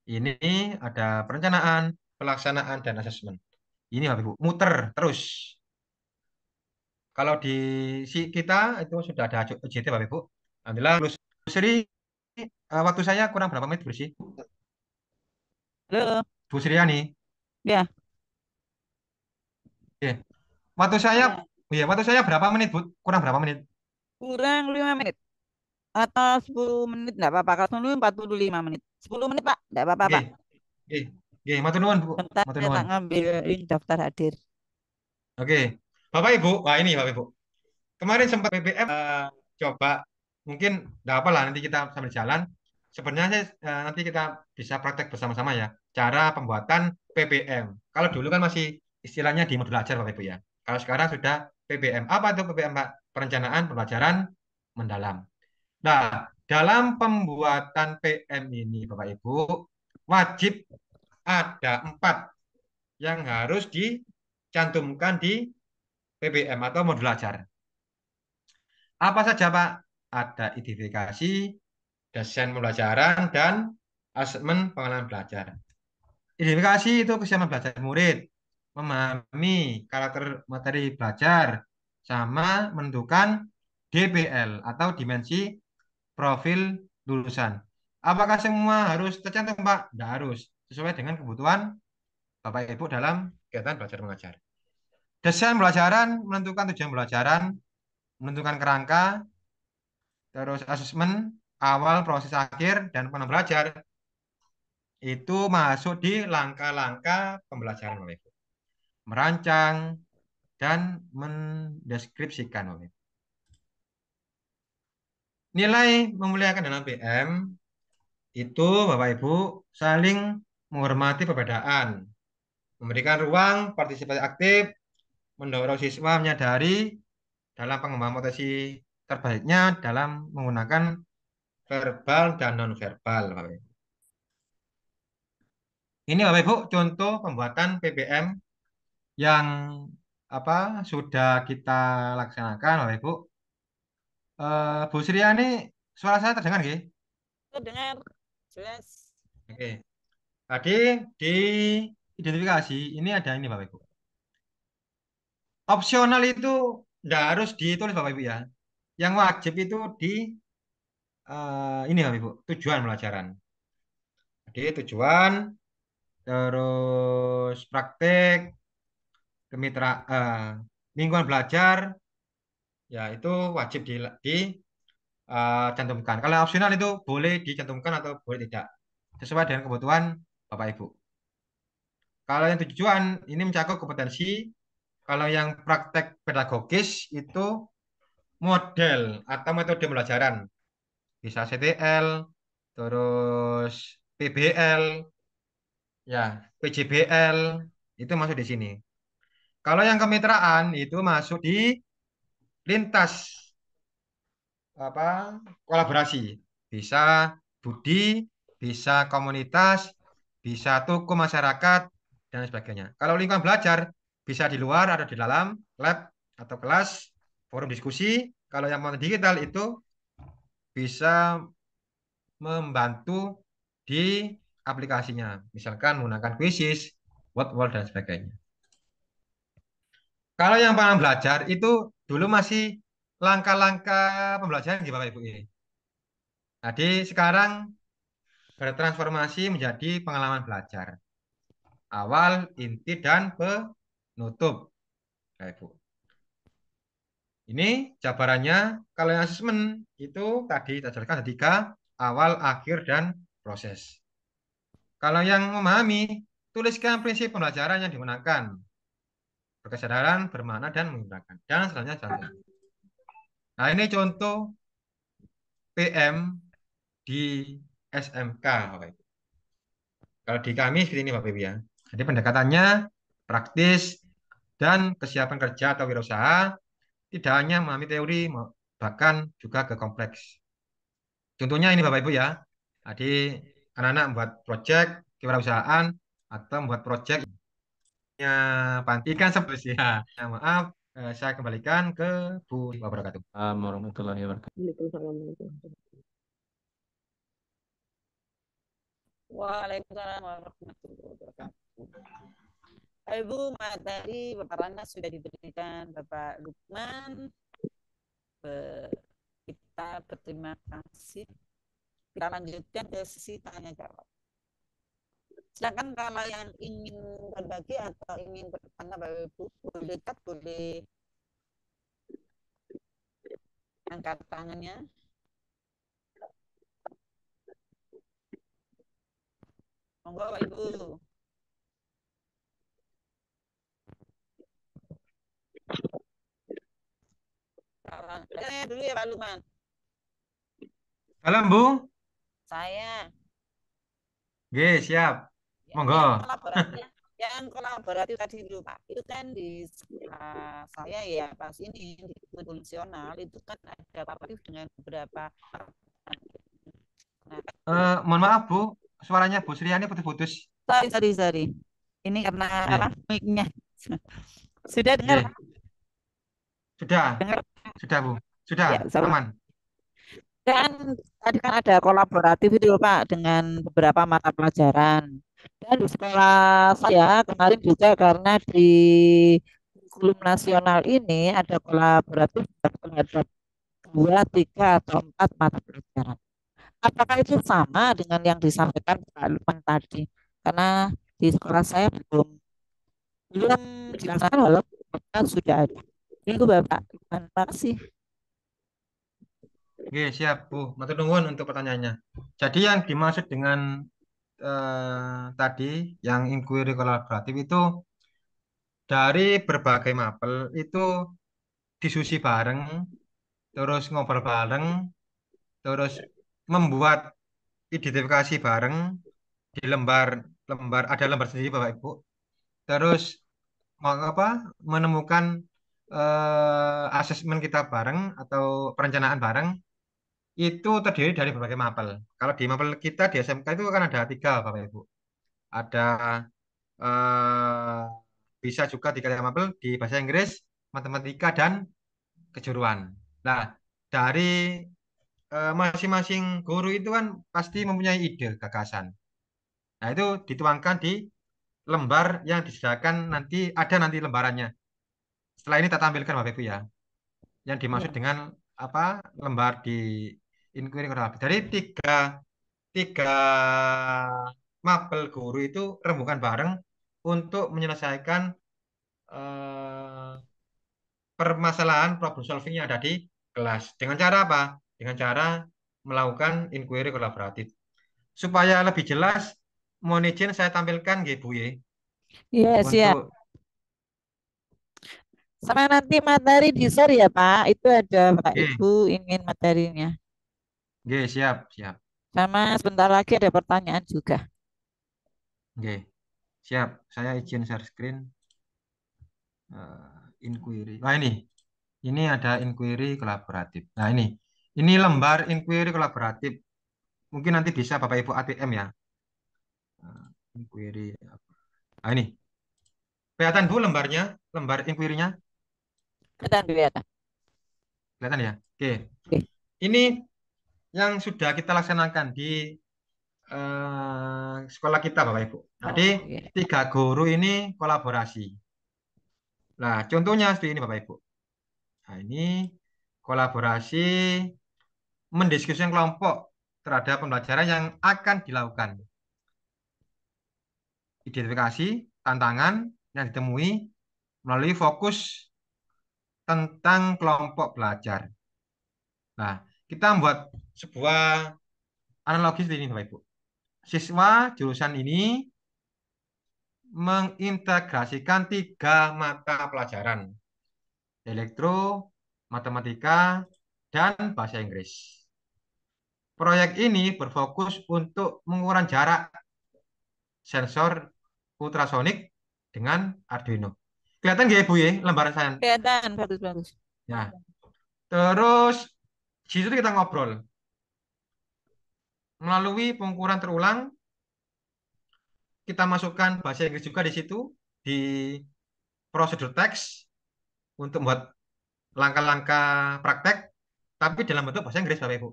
Ini ada perencanaan, pelaksanaan, dan asesmen. Ini Bapak Ibu, muter terus. Kalau di si kita itu sudah ada OJT Bapak Ibu. Alhamdulillah, lulus. Bu Sri, waktu saya kurang berapa menit Bu Sri? Halo. Bu Sriani. Ya, Oke. Waktu saya, ya. iya, waktu saya berapa menit Bu? Kurang berapa menit? Kurang 5 menit. Atau 10 menit, enggak apa-apa. Kalau 45 menit. 10 menit, Pak. Enggak apa-apa, Oke, Pak. oke, oke. Matur nuwun Bu. Bentar, Matur saya nuwun. tak ngambil ini daftar hadir. Oke. Bapak Ibu, wah ini Bapak Ibu. Kemarin sempat BBM coba, mungkin enggak apa lah nanti kita sambil jalan. Sebenarnya nanti kita bisa praktek bersama-sama ya. Cara pembuatan PPM. Kalau dulu kan masih istilahnya di modul ajar Bapak Ibu ya. Kalau sekarang sudah PPM. Apa itu PPM Pak? Perencanaan pembelajaran mendalam. Nah, dalam pembuatan PM ini Bapak Ibu, wajib ada 4 yang harus dicantumkan di PPM atau modul ajar. Apa saja Pak? Ada identifikasi, desain pembelajaran, dan asesmen pengalaman belajar. Identifikasi itu kesiapan belajar murid, memahami karakter materi belajar, sama menentukan DPL atau dimensi profil lulusan. Apakah semua harus tercantum Pak? Tidak harus. Sesuai dengan kebutuhan Bapak Ibu dalam kegiatan belajar mengajar. Desain pembelajaran, menentukan tujuan pembelajaran, menentukan kerangka, terus asesmen awal, proses akhir, dan pengembangan belajar. Itu masuk di langkah-langkah pembelajaran Bapak Ibu. Merancang dan mendeskripsikan Bapak Ibu. Nilai memuliakan dalam PM itu Bapak Ibu saling menghormati perbedaan, memberikan ruang partisipasi aktif, mendorong siswa menyadari dalam pengembangan potensi terbaiknya dalam menggunakan verbal dan non-verbal, Bapak Ibu. Ini Bapak Ibu contoh pembuatan PPM yang sudah kita laksanakan, Bapak Ibu. Bu Sriani, suara saya terdengar nggih? Dengar jelas. Oke. Tadi di identifikasi ini ada ini Bapak Ibu. Opsional itu tidak harus ditulis Bapak Ibu ya. Yang wajib itu di ini Bapak Ibu, tujuan pelajaran. Jadi tujuan, terus praktek, lingkungan belajar, ya itu wajib cantumkan. Kalau opsional itu boleh dicantumkan atau boleh tidak, sesuai dengan kebutuhan Bapak Ibu. Kalau yang tujuan ini mencakup kompetensi, kalau yang praktek pedagogis itu model atau metode pembelajaran, bisa CTL, terus PBL, ya PJBL, itu masuk di sini. Kalau yang kemitraan itu masuk di lintas apa kolaborasi, bisa budi, bisa komunitas, bisa tuku masyarakat dan sebagainya. Kalau lingkungan belajar bisa di luar atau di dalam lab atau kelas, forum diskusi. Kalau yang mau digital itu bisa membantu di aplikasinya, misalkan menggunakan Quizzes, Word dan sebagainya. Kalau yang pengalaman belajar itu dulu masih langkah-langkah pembelajaran di Bapak Ibu ini. Jadi sekarang bertransformasi menjadi pengalaman belajar. Awal, inti, dan penutup. Bapak Ibu. Ini jabarannya, kalau yang asesmen itu tadi kita jelaskan ada 3, awal, akhir, dan proses. Kalau yang memahami, tuliskan prinsip pembelajaran yang digunakan. Berkesadaran, bermakna, dan menggunakan. Dan selanjutnya. Nah ini contoh PM di SMK, Bapak Ibu. Kalau di kami seperti ini, Bapak Ibu ya. Jadi pendekatannya praktis dan kesiapan kerja atau wirausaha, tidak hanya memahami teori, bahkan juga ke kompleks. Contohnya ini Bapak Ibu ya. Jadi anak-anak membuat proyek kewirausahaan atau membuat proyek pantikan seperti ya. Nah, maaf, saya kembalikan ke Bu Wabarakatuh. Assalamualaikum warahmatullahi wabarakatuh. Waalaikumsalam warahmatullahi wabarakatuh. Ibu materi paparannya sudah diberikan Bapak Lukman. Kita berterima kasih. Kita lanjutkan ke sesi tanya jawab. Silakan kalau yang ingin berbagi atau ingin bertanya Bapak Ibu, boleh angkat tangannya. Monggo Bapak Ibu. Saya dulu ya Pak Lukman. Halo Bu. Saya. Oke, siap. Monggo. Yang kolaboratif tadi dulu Pak, itu kan di saya ya pas ini di fungsional itu kan ada kolaboratif dengan beberapa. Mohon maaf Bu, suaranya Bu Sriani putus-putus. Sorry. Ini karena apa? Mic-nya. Sudah dengar? Sudah Bu. Sudah, ya, aman. Dan tadi kan ada kolaboratif itu Pak dengan beberapa mata pelajaran. Dan di sekolah saya kemarin juga karena di kurikulum nasional ini ada kolaboratif terhadap 2, 3, atau 4 mata pelajaran. Apakah itu sama dengan yang disampaikan Pak Lukman tadi? Karena di sekolah saya belum dilaksanakan walaupun sudah ada. Itu Bapak Lukman, terima kasih. Oke, siap Bu. Matur nuwun untuk pertanyaannya. Jadi yang dimaksud dengan tadi yang inquiry kolaboratif itu dari berbagai mapel itu diskusi bareng, terus ngobrol bareng, terus membuat identifikasi bareng di lembar ada lembar sendiri Bapak Ibu. Terus menemukan asesmen kita bareng atau perencanaan bareng itu terdiri dari berbagai mapel. Kalau di mapel kita di SMK itu kan ada 3 Bapak Ibu. Ada bisa juga 3 mapel di bahasa Inggris, matematika dan kejuruan. Nah, dari masing-masing guru itu kan pasti mempunyai ide, gagasan. Nah, itu dituangkan di lembar yang disediakan nanti, ada nanti lembarannya. Setelah ini kita tampilkan Bapak Ibu ya. Yang dimaksud dengan apa lembar di inquiry kolaboratif. Jadi tiga mapel guru itu rembukan bareng untuk menyelesaikan eh, permasalahan problem solving yang ada di kelas. Dengan cara apa? Dengan cara melakukan inquiry kolaboratif. Supaya lebih jelas, mohon izin saya tampilkan nggih, Bu ye, Iya, siap. untuk Sama nanti materi di share ya, Pak. Itu ada Pak nggih, Ibu ingin materinya. nggih, siap, siap. Sama sebentar lagi ada pertanyaan juga. Nggih, siap. Saya izin share screen inquiry. Nah, ini ada inquiry kolaboratif. Nah, ini lembar inquiry kolaboratif. Mungkin nanti bisa Bapak Ibu ATM ya. Inquiry. Nah, ini. Kelihatan Bu lembarnya, lembar inquiry-nya? Kelihatan. Kelihatan ya? Oke. Oke. Ini yang sudah kita laksanakan di sekolah kita Bapak Ibu. Jadi Oh, iya. 3 guru ini kolaborasi. Nah, contohnya seperti ini Bapak Ibu. Nah, ini kolaborasi mendiskusikan kelompok terhadap pembelajaran yang akan dilakukan. Identifikasi tantangan yang ditemui melalui fokus tentang kelompok belajar. Nah, kita membuat sebuah analogi seperti ini Bapak Ibu. Siswa jurusan ini mengintegrasikan 3 mata pelajaran, elektro, matematika, dan bahasa Inggris. Proyek ini berfokus untuk mengurangi jarak sensor ultrasonik dengan Arduino. Kelihatan nggak ya, Bu ya, lembaran saya? Kelihatan, bagus. Ya. Terus di situ kita ngobrol melalui pengukuran terulang. Kita masukkan bahasa Inggris juga di situ di prosedur teks untuk membuat langkah-langkah praktek, tapi dalam bentuk bahasa Inggris, Bapak Ibu.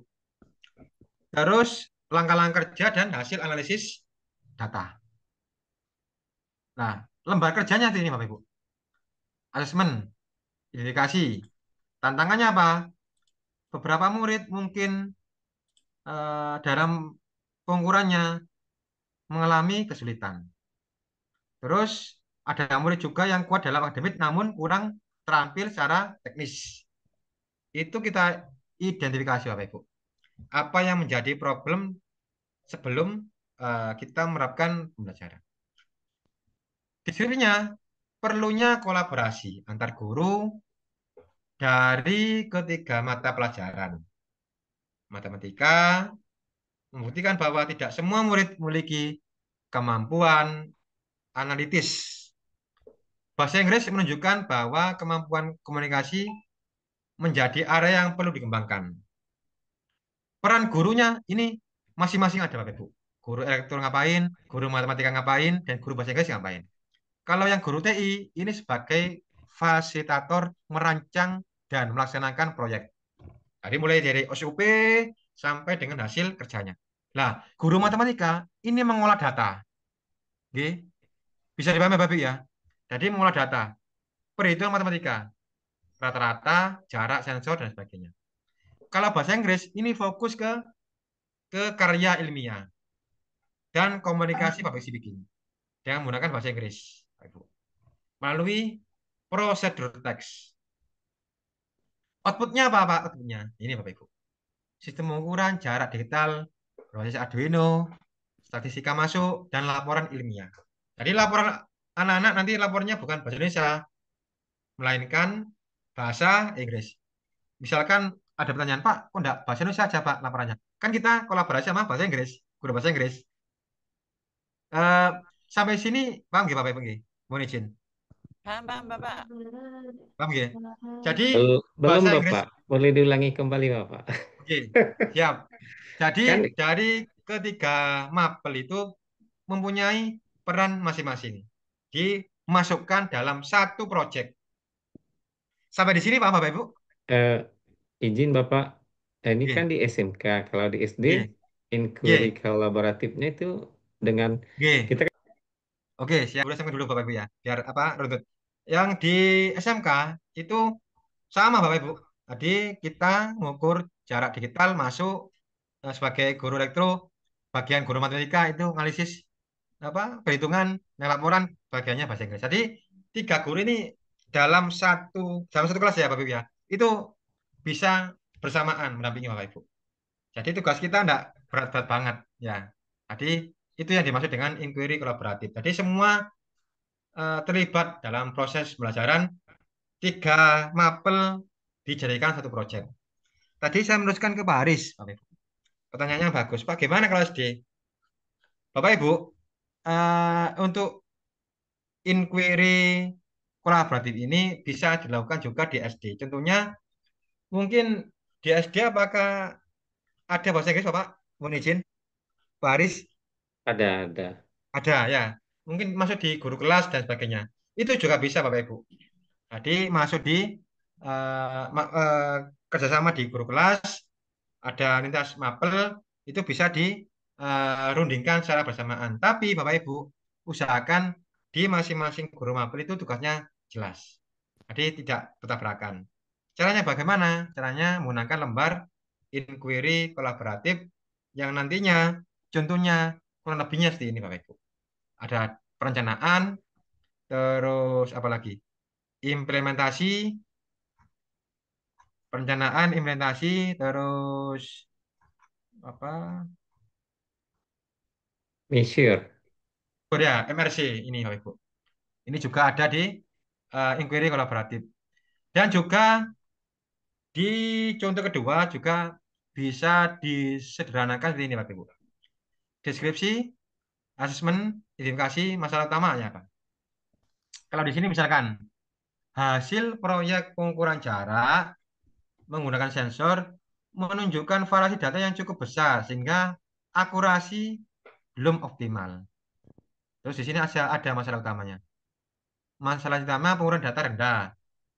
Terus langkah-langkah kerja dan hasil analisis data. Nah, lembar kerjanya ini Bapak Ibu. Asesmen, identifikasi. Tantangannya apa? Beberapa murid mungkin dalam pengukurannya mengalami kesulitan. Terus ada murid juga yang kuat dalam akademik namun kurang terampil secara teknis. Itu kita identifikasi Bapak Ibu. Apa yang menjadi problem sebelum kita menerapkan pembelajaran. Deskripsinya perlunya kolaborasi antar guru dari ketiga mata pelajaran. Matematika membuktikan bahwa tidak semua murid memiliki kemampuan analitis. Bahasa Inggris menunjukkan bahwa kemampuan komunikasi menjadi area yang perlu dikembangkan. Peran gurunya ini masing-masing ada Bapak Ibu. Guru elektro ngapain, guru matematika ngapain, dan guru bahasa Inggris ngapain. Kalau yang guru TI ini sebagai fasilitator merancang dan melaksanakan proyek. Jadi mulai dari OSUP sampai dengan hasil kerjanya. Nah, guru matematika ini mengolah data. Oke. Bisa dipahami Bapak ya? Jadi mengolah data, perhitungan matematika, rata-rata, jarak, sensor, dan sebagainya. Kalau bahasa Inggris, ini fokus ke karya ilmiah dan komunikasi public speaking dengan menggunakan bahasa Inggris, Pak Ibu. Melalui prosedur teks. Outputnya apa, Pak? Outputnya ini, Bapak Ibu. Sistem pengukuran jarak digital, proses Arduino, statistika masuk, dan laporan ilmiah. Jadi laporan anak-anak nanti lapornya bukan bahasa Indonesia, melainkan bahasa Inggris. Misalkan ada pertanyaan, Pak, kok enggak bahasa Indonesia aja, Pak, laporannya? Kan kita kolaborasi sama bahasa Inggris, guru bahasa Inggris. Eh, sampai sini, paham nggih, Bapak Ibu nggih? Mohon izin. Paham, Bapak. Paham nggih? Jadi, Belum bahasa Inggris, Bapak, boleh diulangi kembali Bapak. oke, siap. Jadi, Kan dari ketiga mapel itu mempunyai peran masing-masing. Dimasukkan dalam satu proyek. Sampai di sini, paham, Bapak Ibu? eh, izin Bapak, ini kan Oke, di SMK, kalau di SD oke, inquiry oke, kolaboratifnya itu dengan oke. kita. Oke, siap. Udah sampai dulu Bapak Ibu ya. Biar apa runtut. Yang di SMK itu sama Bapak Ibu. Tadi kita mengukur jarak digital masuk sebagai guru elektro, bagian guru matematika itu analisis apa perhitungan, laporan bagiannya bahasa Inggris. Jadi tiga guru ini dalam satu kelas ya Bapak Ibu ya. Itu bisa bersamaan mendampingi Bapak Ibu. Jadi tugas kita enggak berat-berat banget ya. Jadi itu yang dimaksud dengan inquiry kolaboratif. Jadi semua terlibat dalam proses pembelajaran, tiga mapel dijadikan satu proyek. Tadi saya meneruskan ke Pak Haris, Bapak Ibu. Pertanyaannya bagus. Pak, gimana kalau SD? Bapak Ibu, untuk inquiry kolaboratif ini bisa dilakukan juga di SD. Contohnya mungkin di SD apakah ada bahasa Inggris, Bapak? Mohon izin, Pak Haris. Ada. Ada ya. Mungkin masuk di guru kelas dan sebagainya. Itu juga bisa Bapak Ibu. Jadi masuk di kerjasama di guru kelas, ada lintas mapel, itu bisa dirundingkan secara bersamaan. Tapi Bapak Ibu usahakan di masing-masing guru mapel itu tugasnya jelas. Jadi tidak bertabrakan. Caranya bagaimana? Caranya menggunakan lembar inquiry kolaboratif yang nantinya contohnya kurang lebihnya seperti ini Bapak Ibu. Ada perencanaan, terus apa lagi? Implementasi, terus apa? Measure. Korea, MRC ini Bapak Ibu. Ini juga ada di inquiry kolaboratif. Dan juga di contoh kedua juga bisa disederhanakan seperti ini Bapak Ibu. Deskripsi, asesmen, identifikasi, masalah utamanya apa? Kalau di sini misalkan hasil proyek pengukuran jarak menggunakan sensor menunjukkan variasi data yang cukup besar sehingga akurasi belum optimal. Terus di sini ada masalah utamanya. Masalah utama pengumpulan data rendah,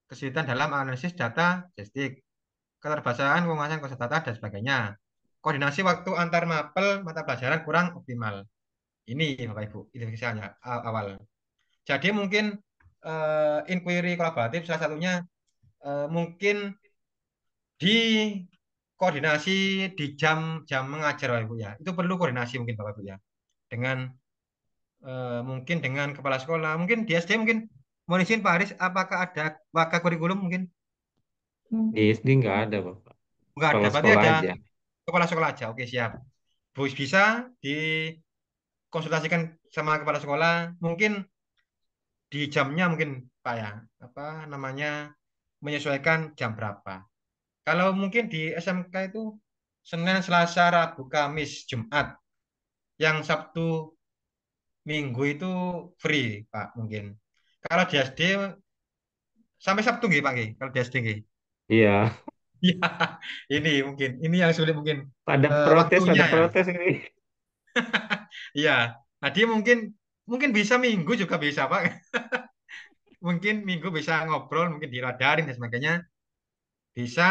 kesulitan dalam analisis data statistik, keterbatasan penguasaan konsep data dan sebagainya. Koordinasi waktu antar mapel mata pelajaran kurang optimal. Ini Bapak Ibu, identifikasinya awal. Jadi mungkin inquiry kolaboratif salah satunya mungkin di koordinasi di jam-jam mengajar Bapak Ibu ya. Itu perlu koordinasi mungkin Bapak Ibu ya. Dengan mungkin dengan kepala sekolah, mungkin di SD mungkin mohon izin Pak Aris, apakah ada waka kurikulum mungkin? Di SD nggak ada, Bapak. Enggak ada, berarti Sekolah-sekolah ada aja. kepala sekolah aja. Oke, siap. Bu bisa dikonsultasikan sama kepala sekolah, mungkin di jamnya mungkin Pak ya, apa namanya menyesuaikan jam berapa. Kalau mungkin di SMK itu Senin, Selasa, Rabu, Kamis, Jumat. Yang Sabtu, Minggu itu free, Pak, mungkin. Kalau di SD sampai Sabtu nggih, Pak nggih, kalau di SD nggih. Iya, Iya, ini yang sulit mungkin ada waktunya ya. protes ini. Iya. Nah, dia mungkin mungkin bisa Minggu juga bisa, Pak. Mungkin Minggu bisa ngobrol, mungkin diradarin dan sebagainya. Bisa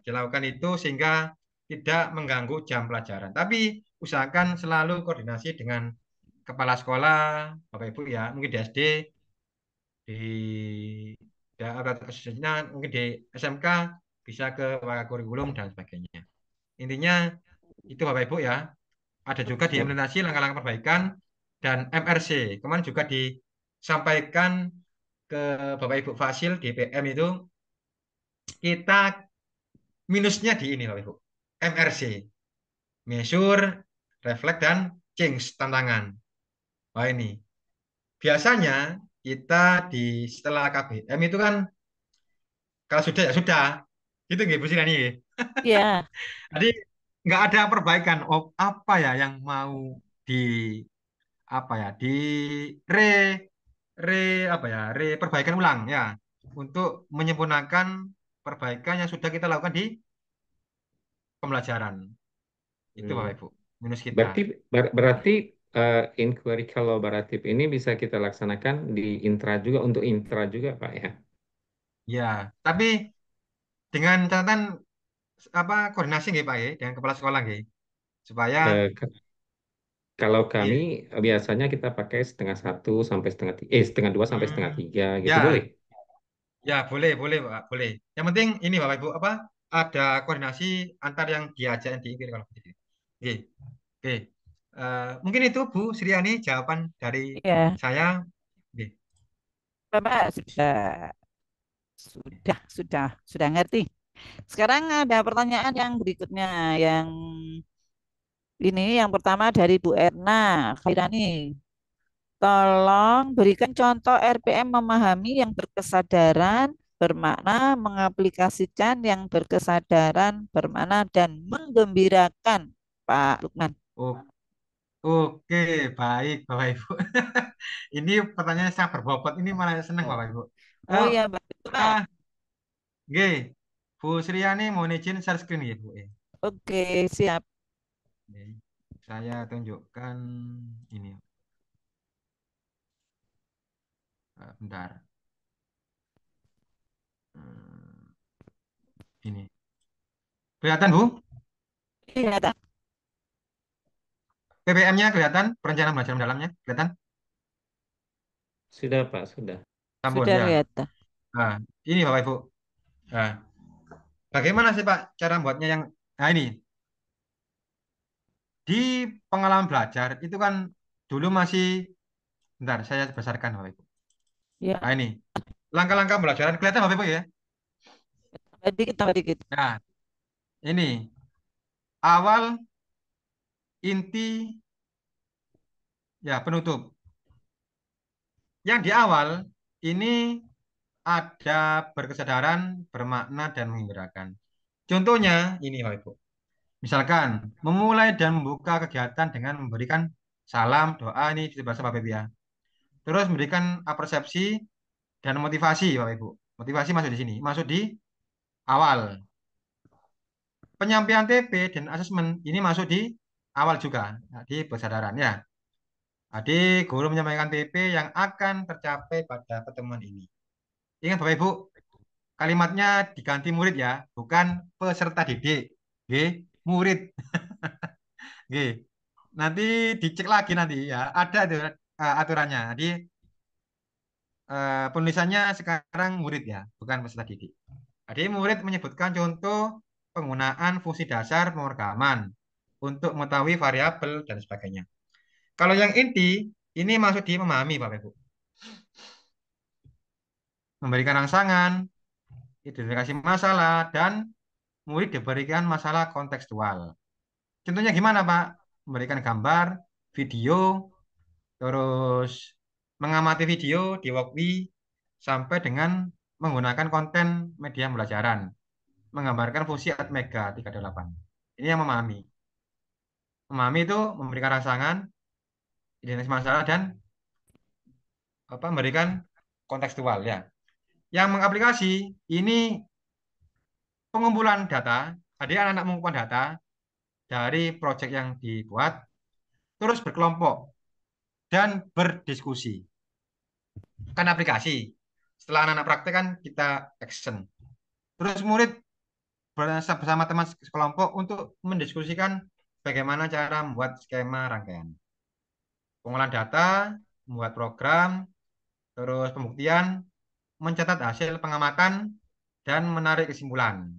dilakukan itu sehingga tidak mengganggu jam pelajaran. Tapi usahakan selalu koordinasi dengan kepala sekolah, Bapak Ibu ya, mungkin di SD, di khususnya mungkin di SMK bisa ke kurikulum dan sebagainya. Intinya itu Bapak Ibu ya. Ada juga Siap. diimplementasi langkah-langkah perbaikan dan MRC. Kemarin juga disampaikan ke Bapak Ibu Fasil di PM itu kita minusnya di ini Bapak Ibu. MRC, measure, reflect dan change tantangan. Wah ini biasanya kita di setelah KBM itu kan kalau sudah ya sudah. Gitu nggih Bu Sirani. Ya, Jadi nggak ada perbaikan. Oh, apa ya yang mau di apa ya di re re apa ya perbaikan ulang ya untuk menyempurnakan perbaikan yang sudah kita lakukan di pembelajaran. Itu Bapak Hmm. Ibu. Minus kita. Berarti berarti inquiry kolaboratif ini bisa kita laksanakan di intra juga untuk intra juga, Pak ya. Ya, tapi dengan catatan apa koordinasi nggih Pak ya dengan kepala sekolah nggih supaya Eh, k- Kalau kami iya, biasanya kita pakai setengah satu sampai setengah tiga, setengah dua sampai setengah hmm, tiga gitu boleh. ya Ya, boleh, boleh, Pak, boleh. Yang penting ini Bapak Ibu apa? Ada koordinasi antar yang diajak yang diikuti kalau begitu. Oke, oke. Mungkin itu Bu Sriani jawaban dari Ya, saya. Oke. Bapak sudah ngerti. Sekarang ada pertanyaan yang berikutnya, yang ini yang pertama dari Bu Erna Khairani. Tolong berikan contoh RPM memahami yang berkesadaran, bermakna, mengaplikasikan yang berkesadaran, bermakna, dan menggembirakan, Pak Lukman. O- Oke, baik Bapak Ibu. Ini pertanyaan sangat berbobot. Ini malah senang Bapak Ibu. Oh Oh, iya, betul, Pak. ah, oke. Bu Sriani mau izin share screen ya, Bu. Oke, siap. Oke. Saya tunjukkan ini. Bentar. Hmm, Ini. Kelihatan, Bu? Iya, tak? PPM-nya kelihatan, perencanaan belajar mendalamnya kelihatan? Sudah Pak, sudah. Sampun Sudah ya. kelihatan. Nah, ini Bapak Ibu. Nah, bagaimana sih Pak cara buatnya yang nah ini di pengalaman belajar itu kan dulu masih bentar saya besarkan Bapak Ibu. Ya, Nah, ini langkah-langkah pembelajaran kelihatan Bapak Ibu ya. tambah dikit. Nah, ini awal, inti, ya penutup. Yang di awal ini ada berkesadaran, bermakna dan menggerakkan. Contohnya ini Bapak Ibu. Misalkan memulai dan membuka kegiatan dengan memberikan salam, doa ini di bahasa Bapak Ibu ya. Terus memberikan apresiasi dan motivasi Bapak Ibu. Motivasi masuk di sini, masuk di awal. Penyampaian TP dan asesmen ini masuk di awal juga, nah, di kesadaran ya. Adik guru menyampaikan TP yang akan tercapai pada pertemuan ini. Ingat Bapak Ibu, kalimatnya diganti murid ya, bukan peserta didik. G, murid. G. Nanti dicek lagi nanti ya, ada itu aturannya. Jadi penulisannya sekarang murid ya, bukan peserta didik. Jadi murid menyebutkan contoh penggunaan fungsi dasar pemrograman untuk mengetahui variabel dan sebagainya. Kalau yang inti, ini masuk di memahami Bapak Ibu. Memberikan rangsangan, identifikasi masalah, dan murid diberikan masalah kontekstual. Contohnya gimana Pak? Memberikan gambar, video, terus mengamati video di Walkly, sampai dengan menggunakan konten media pembelajaran, menggambarkan fungsi Atmega 38. Ini yang memahami. Memahami itu memberikan rangsangan, identitas masalah, dan apa memberikan kontekstual ya. Yang mengaplikasi ini pengumpulan data, jadi anak-anak mengumpulkan data dari proyek yang dibuat, terus berkelompok dan berdiskusi. Kan aplikasi. Setelah anak-anak praktek kan kita action. Terus murid bersama teman sekelompok untuk mendiskusikan bagaimana cara membuat skema rangkaian. Pengolahan data, membuat program, terus pembuktian, mencatat hasil pengamatan, dan menarik kesimpulan.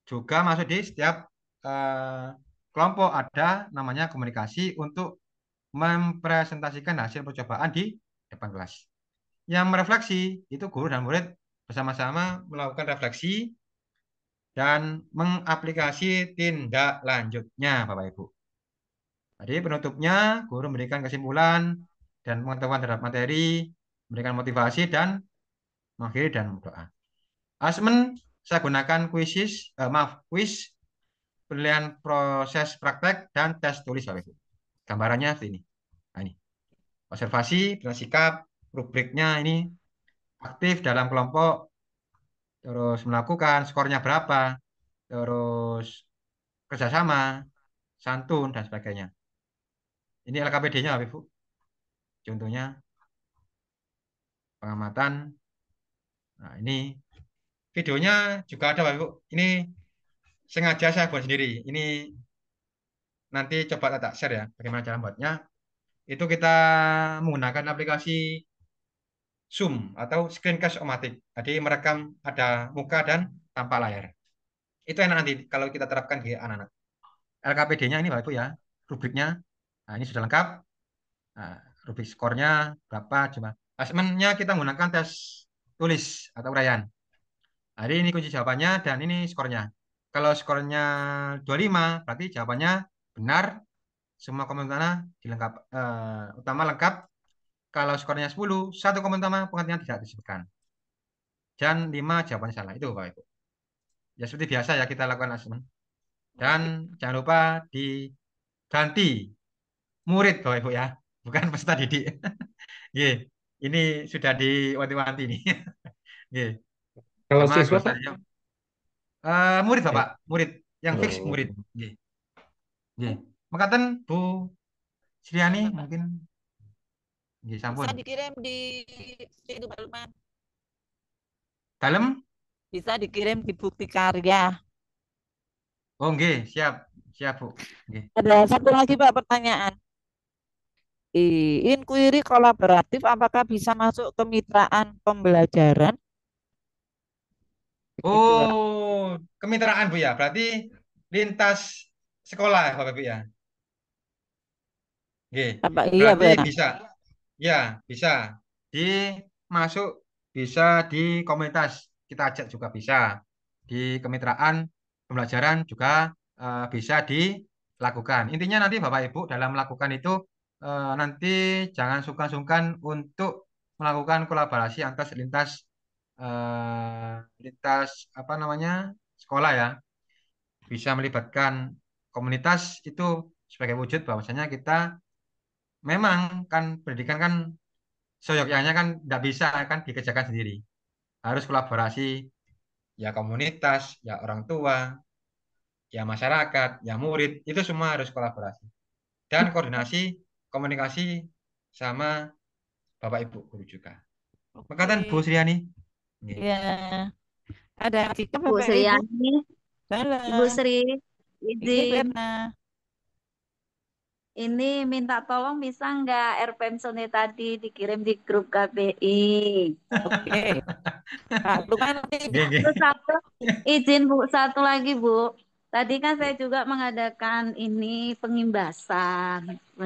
Juga masuk di setiap eh, kelompok ada namanya komunikasi untuk mempresentasikan hasil percobaan di depan kelas. Yang merefleksi itu guru dan murid bersama-sama melakukan refleksi dan mengaplikasi tindak lanjutnya, Bapak Ibu. Jadi penutupnya guru memberikan kesimpulan dan pengetahuan terhadap materi, memberikan motivasi dan mengakhiri dan doa. Asmen saya gunakan kuis penilaian proses praktek dan tes tulis Bapak Ibu. Gambarannya seperti ini. Nah, ini observasi, sikap, rubriknya ini aktif dalam kelompok, terus melakukan skornya berapa, terus kerjasama, santun dan sebagainya. Ini LKPD-nya Bapak Ibu. Contohnya pengamatan. Nah, ini videonya juga ada Bapak Ibu. Ini sengaja saya buat sendiri. Ini nanti coba tak share ya bagaimana cara buatnya. Itu kita menggunakan aplikasi Zoom atau screencast otomatis. Jadi merekam ada muka dan tampak layar. Itu enak nanti kalau kita terapkan di anak-anak. LKPD-nya ini Bapak Ibu ya, rubriknya. Nah, ini sudah lengkap. Nah, rubrik skornya berapa coba. Asesmennya kita menggunakan tes tulis atau uraian. Nah, ini kunci jawabannya dan ini skornya. Kalau skornya 25 berarti jawabannya benar. Semua komen utama lengkap. Kalau skornya 10, satu komen utama pengertian tidak disebutkan. Dan 5 jawabannya salah. Itu Bapak Ibu. Ya seperti biasa ya kita lakukan asesmen. Dan jangan lupa diganti murid Bapak Ibu ya. Bukan peserta didik. Ye, ini sudah diwanti-wanti nih. Ye, Kalau sama siswa, Pak? dosennya. Murid Bapak, Eh, murid yang fix oh, murid. Ye, ye. Makaten Bu Ya, Sriani Bapak. mungkin ye, Bisa sampun. dikirim di itu Pak Lukman. Dalem? Bisa dikirim di bukti karya. Oh, nggih, siap. Siap, Bu. Nggih. Ada satu lagi Pak pertanyaan. Inquiry kolaboratif apakah bisa masuk kemitraan pembelajaran? Begitu Pak. Oh, kemitraan Bu ya. Berarti lintas sekolah Bapak Ibu ya. Nggih. Apa iya Berarti Pak? bisa. Ya, bisa. Dimasuk bisa di komunitas. Kita ajak juga bisa. Di kemitraan pembelajaran juga bisa dilakukan. Intinya nanti Bapak Ibu dalam melakukan itu nanti jangan sungkan-sungkan untuk melakukan kolaborasi antar lintas apa namanya sekolah ya. Bisa melibatkan komunitas itu sebagai wujud bahwasanya kita memang kan pendidikan kan seyogyanya kan tidak bisa kan dikerjakan sendiri. Harus kolaborasi ya komunitas, ya orang tua, ya masyarakat, ya murid, itu semua harus kolaborasi. Dan koordinasi, komunikasi sama Bapak Ibu guru juga. Makatan Bu Oke. Sriani. Nggih. Ya, ada kita Bu Bapak Ibu. Sriani, Ibu Halo. Sri, Iya, izin. Verna. Ini minta tolong bisa nggak Airpensone tadi dikirim di grup KPI? Oke. Pak Lukman nanti Nggih, nggih. Terus satu, izin Bu, satu lagi Bu. Tadi kan saya juga mengadakan ini pengimbasan.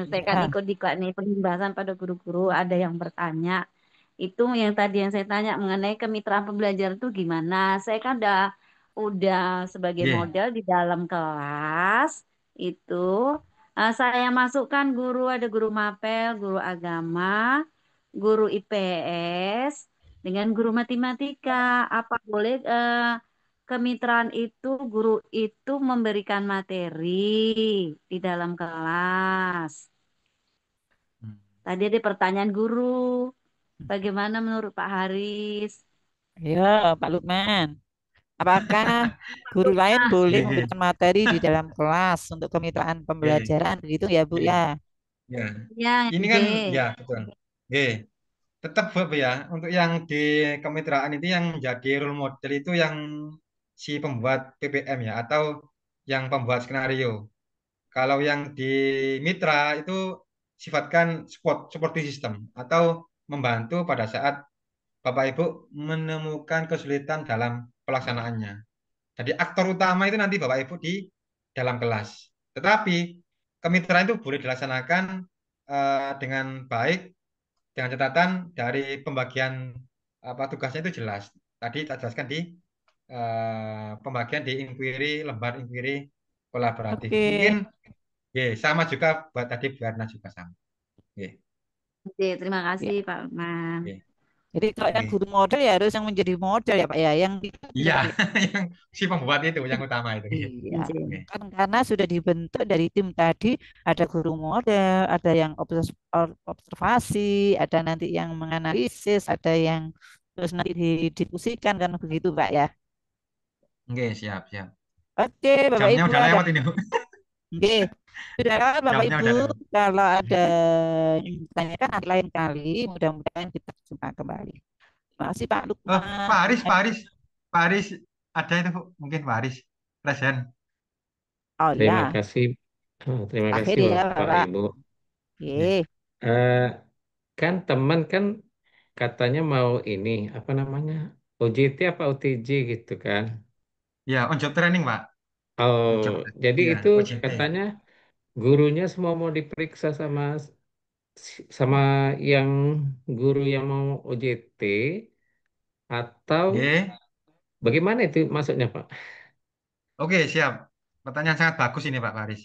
Saya kan ya. ikut nih pengimbasan pada guru-guru. Ada yang bertanya. Itu yang tadi yang saya tanya mengenai kemitraan pembelajaran itu gimana. Saya kan udah sebagai Nggih. model di dalam kelas itu. Saya masukkan guru, ada guru mapel, guru agama, guru IPS, dengan guru matematika. Apa boleh kemitraan itu guru itu memberikan materi di dalam kelas? Hmm. Tadi ada pertanyaan guru. Bagaimana menurut Pak Haris? Ayo, Pak Lukman. Apakah guru lain boleh Nggih, nggih. memberikan materi di dalam kelas untuk kemitraan Nggih, pembelajaran begitu ya, Bu nggih. ya? Ya. Ya, Ini kan B. ya betul. Nggih. Tetap Bob ya, untuk yang di kemitraan itu yang menjadi role model itu yang si pembuat PPM ya, atau yang pembuat skenario. Kalau yang di mitra itu sifatkan supporting system atau membantu pada saat Bapak Ibu menemukan kesulitan dalam pelaksanaannya. Jadi aktor utama itu nanti Bapak Ibu di dalam kelas. Tetapi kemitraan itu boleh dilaksanakan dengan baik dengan catatan dari pembagian apa tugasnya itu jelas. Tadi tak jelaskan di pembagian di inquiry, lembar inquiry kolaboratif. Oke. Mungkin sama juga buat tadi Bu Erna juga sama. Ye, Oke, terima Ya. kasih Pak Lukman. ye, Jadi kalau yang ye. guru model ya harus yang menjadi model ya Pak ya, yang itu Iya, dari yang si pembuat itu yang utama itu. Ye, iya. ye. Izin. Kan karena sudah dibentuk dari tim tadi ada guru model, ada yang observasi, ada nanti yang menganalisis, ada yang terus nanti didiskusikan kan begitu Pak ya. Oke, siap, siap. Oke, Bapak Jamnya Ibu udah ada. lewat ini, Bu. Oke. Sudah kan Bapak Jamnya Ibu, udah lewat. kalau ada yang ditanyakan nanti lain kali, mudah-mudahan kita jumpa kembali. Terima kasih Pak Oh, Lukman. Pak Aris, Pak Aris. Pak Aris ada itu, Bu. Mungkin Pak Aris. Present. Oh terima ya, kasih. Terima akhir kasih ya Bapak Bapak. Ibu. Ye. Oke. Eh, kan teman kan katanya mau ini apa namanya OJT apa OTJ gitu kan. Ya, on job training, Pak. Oh, On job. jadi Ya, itu OJT. katanya gurunya semua mau diperiksa sama yang guru yang mau OJT atau Oke. bagaimana itu maksudnya Pak? Oke, siap. Pertanyaan sangat bagus ini, Pak Faris.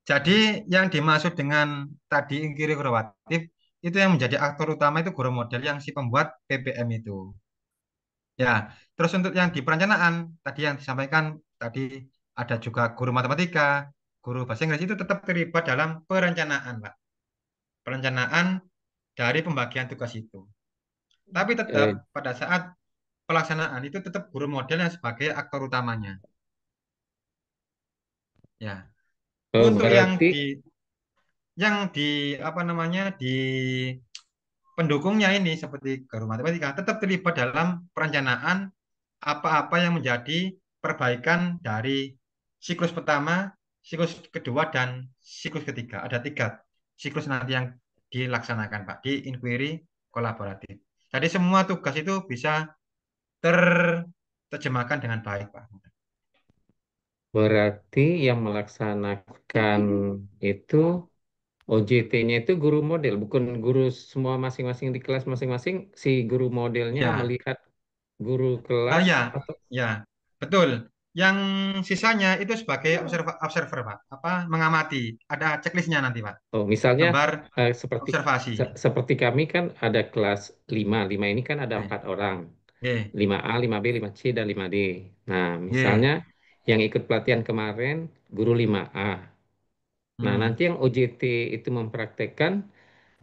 Jadi, yang dimaksud dengan tadi inquiry proaktif, itu yang menjadi aktor utama itu guru model yang si pembuat PPM itu. Ya, terus untuk yang di perencanaan, tadi yang disampaikan, tadi ada juga guru matematika, guru bahasa Inggris itu tetap terlibat dalam perencanaan, Pak. Perencanaan dari pembagian tugas itu. Tapi tetap Eh, pada saat pelaksanaan itu tetap guru model yang sebagai aktor utamanya. Ya, untuk berarti yang di apa namanya di pendukungnya ini seperti guru matematika tetap terlibat dalam perencanaan apa-apa yang menjadi perbaikan dari siklus pertama, siklus kedua, dan siklus ketiga. Ada 3 siklus nanti yang dilaksanakan, Pak, di inquiry kolaboratif. Jadi semua tugas itu bisa terjemahkan dengan baik, Pak. berarti yang melaksanakan itu OJT-nya itu guru model, bukan guru semua masing-masing di kelas masing-masing. Si guru modelnya Ya, melihat guru kelas ya, atau ya, betul. Yang sisanya itu sebagai observer, Pak. Apa mengamati. Ada checklistnya nanti, Pak. oh misalnya Gambar seperti observasi. seperti kami kan ada kelas 5. 5 ini kan ada Oke, 4 orang. oke, 5A, 5B, 5C, dan 5D. Nah, misalnya oke. yang ikut pelatihan kemarin guru 5A. Nah, Hmm, nanti yang OJT itu mempraktekkan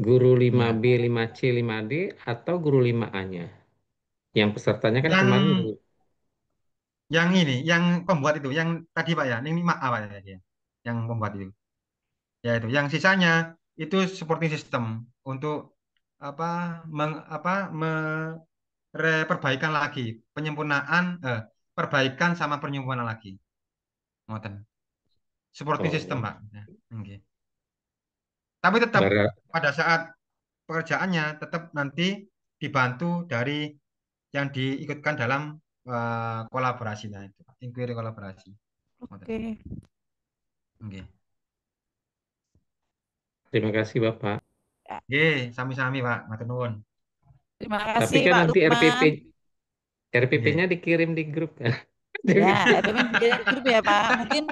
guru ya. 5B, 5C, 5D atau guru 5A-nya. Yang pesertanya kan Yang kemarin guru. yang ini, yang pembuat itu, yang tadi, Pak, ya, ini Mak apa ya dia? Yang pembuat itu. Ya itu. Yang sisanya itu supporting system untuk apa apa perbaikan lagi, penyempurnaan perbaikan sama penyempurnaan lagi. Ngoten. Supporting system, Oh, Pak. Ya, oke. Tapi tetap barat. pada saat pekerjaannya tetap nanti dibantu dari yang diikutkan dalam kolaborasi, nah itu, Pak. Inquiry kolaborasi. Ngoten. Oke. Oke. Terima kasih, Bapak. Ya, Oke, sami-sami, Pak. Matur nuwun. terima Tapi kasih kan Pak nanti Lukman. RPP-nya Oke. dikirim di grup kan. Ya, admin bikin grup ya Pak. Mungkin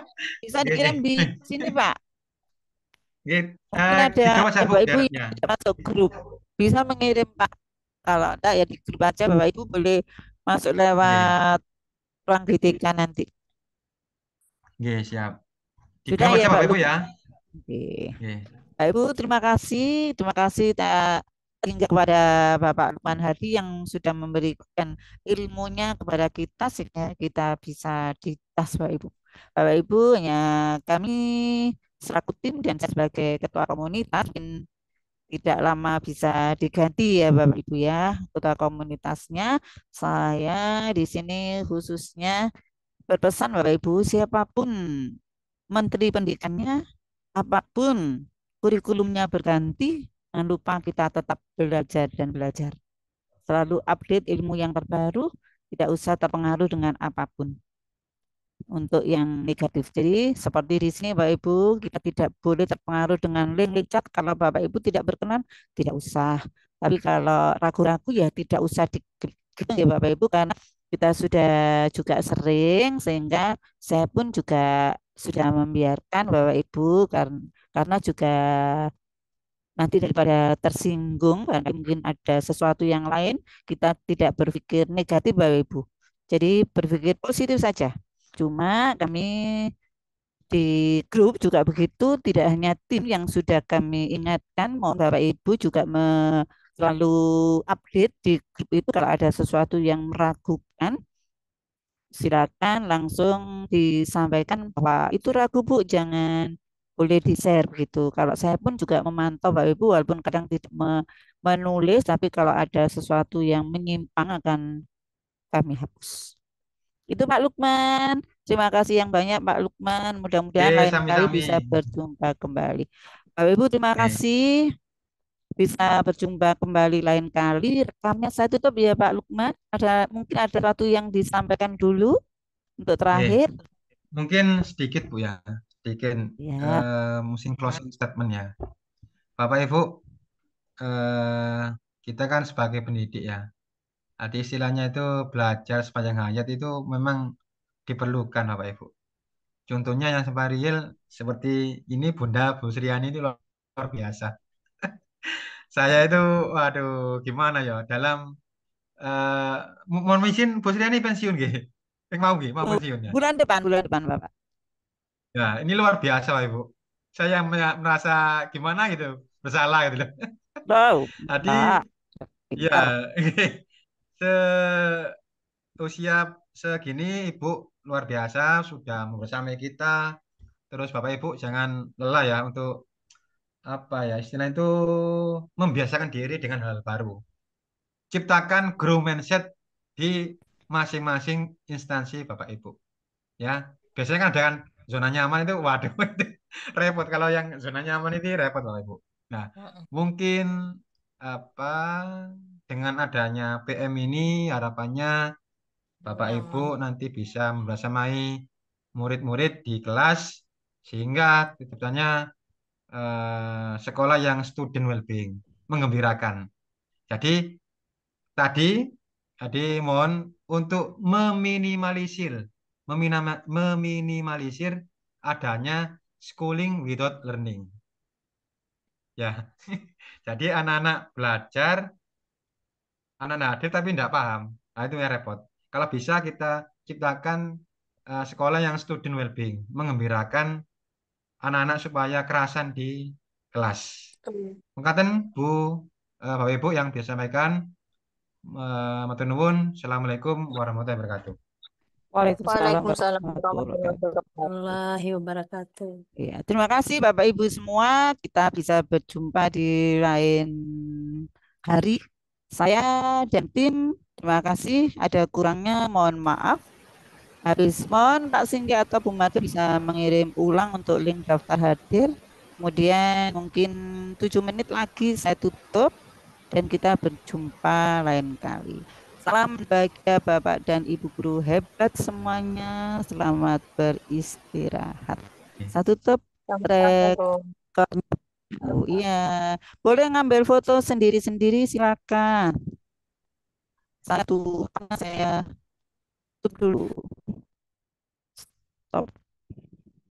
bisa Oke, dikirim oke. di sini Pak. Oke. Mungkin ada Di grup aja, Bu, Bapak Ibu biar yang ya. tidak masuk grup. Bisa mengirim Pak. Kalau ada ya di grup aja Bapak Ibu boleh masuk Oke. lewat ruang GTK nanti. Oke, siap. Di Sudah grup ya aja, Pak Bapak Ibu ya. Lukman. Oke. Oke. Pak Ibu, terima kasih. Terima kasih hingga kepada Bapak Lukman Hadi yang sudah memberikan ilmunya kepada kita sehingga kita bisa ditas Bapak Ibu. Bapak Ibu, ya kami selaku tim dan saya sebagai ketua komunitas mungkin tidak lama bisa diganti ya Bapak Ibu ya. Ketua komunitasnya saya di sini khususnya berpesan Bapak Ibu siapapun menteri pendidikannya apapun kurikulumnya berganti, jangan lupa kita tetap belajar dan belajar. Selalu update ilmu yang terbaru, tidak usah terpengaruh dengan apapun untuk yang negatif. Jadi seperti di sini Bapak Ibu, kita tidak boleh terpengaruh dengan link chat. Kalau Bapak Ibu tidak berkenan, tidak usah. Tapi kalau ragu-ragu ya tidak usah gitu ya Bapak Ibu karena kita sudah juga sering sehingga saya pun juga sudah membiarkan Bapak Ibu karena juga nanti daripada tersinggung karena mungkin ada sesuatu yang lain kita tidak berpikir negatif Bapak Ibu. Jadi berpikir positif saja. Cuma kami di grup juga begitu, tidak hanya tim yang sudah kami ingatkan, mau Bapak Ibu juga selalu update di grup itu kalau ada sesuatu yang meragukan, silakan langsung disampaikan bahwa itu ragu Bu, jangan boleh di-share begitu. Kalau saya pun juga memantau Bapak Ibu walaupun kadang tidak menulis, tapi kalau ada sesuatu yang menyimpang akan kami hapus. Itu Pak Lukman. Terima kasih yang banyak Pak Lukman. Mudah-mudahan Oke, lain kali sami-sami. bisa berjumpa kembali. Bapak Ibu terima Oke. kasih. bisa berjumpa kembali lain kali. Rekamnya saya tutup ya Pak Lukman. Mungkin ada sesuatu yang disampaikan dulu untuk Oke, terakhir. mungkin sedikit Bu ya, sedikit Ya, musim closing statement ya. Bapak Ibu, eh, kita kan sebagai pendidik ya. Arti istilahnya itu belajar sepanjang hayat itu memang diperlukan Bapak Ibu. Contohnya yang sampai real seperti ini Bunda Bu Sriani itu luar biasa. Saya itu, waduh, gimana ya dalam eh mohon izin Bu Sriani pensiun gitu. Mau gitu, mau pensiun ya. bulan depan Bapak. Ya, ini luar biasa Pak Ibu. Saya merasa gimana gitu, bersalah gitu loh. Wow, Pak, Tadi ya pintar. se usia segini Ibu luar biasa sudah membersamai kita. Terus Bapak Ibu jangan lelah ya untuk apa ya istilah itu membiasakan diri dengan hal baru. Ciptakan grow mindset di masing-masing instansi Bapak Ibu. Ya, biasanya kan ada kan zona nyaman itu, waduh, itu repot kalau yang zona nyaman itu repot Bapak Ibu. Nah, mungkin apa dengan adanya PM ini harapannya Bapak Ibu nanti bisa membersamai murid-murid di kelas sehingga tujuannya sekolah yang student well-being menggembirakan. Jadi tadi tadi mohon untuk meminimalisir adanya schooling without learning. Ya, jadi anak-anak belajar, anak-anak hadir tapi tidak paham. Nah, itu yang repot. Kalau bisa kita ciptakan sekolah yang student well-being, mengembirakan anak-anak supaya kerasan di kelas. Mengatakan Bu, Bapak Ibu yang disampaikan, matur nuwun. Assalamualaikum warahmatullahi wabarakatuh. Waalaikumsalam Waalaikumsalam warahmatullahi wabarakatuh. warahmatullahi wabarakatuh. Ya, terima kasih Bapak Ibu semua. Kita bisa berjumpa di lain hari. Saya dan tim, terima kasih. Ada kurangnya, mohon maaf. Habis mohon Pak Singgi atau Bu Mati bisa mengirim ulang untuk link daftar hadir. Kemudian mungkin 7 menit lagi saya tutup dan kita berjumpa lain kali. Salam bahagia Bapak dan Ibu guru hebat semuanya. Selamat beristirahat. Saya tutup Assalamualaikum. rekornya. Oh iya, boleh ngambil foto sendiri-sendiri silakan. Satu, saya tutup dulu. Stop.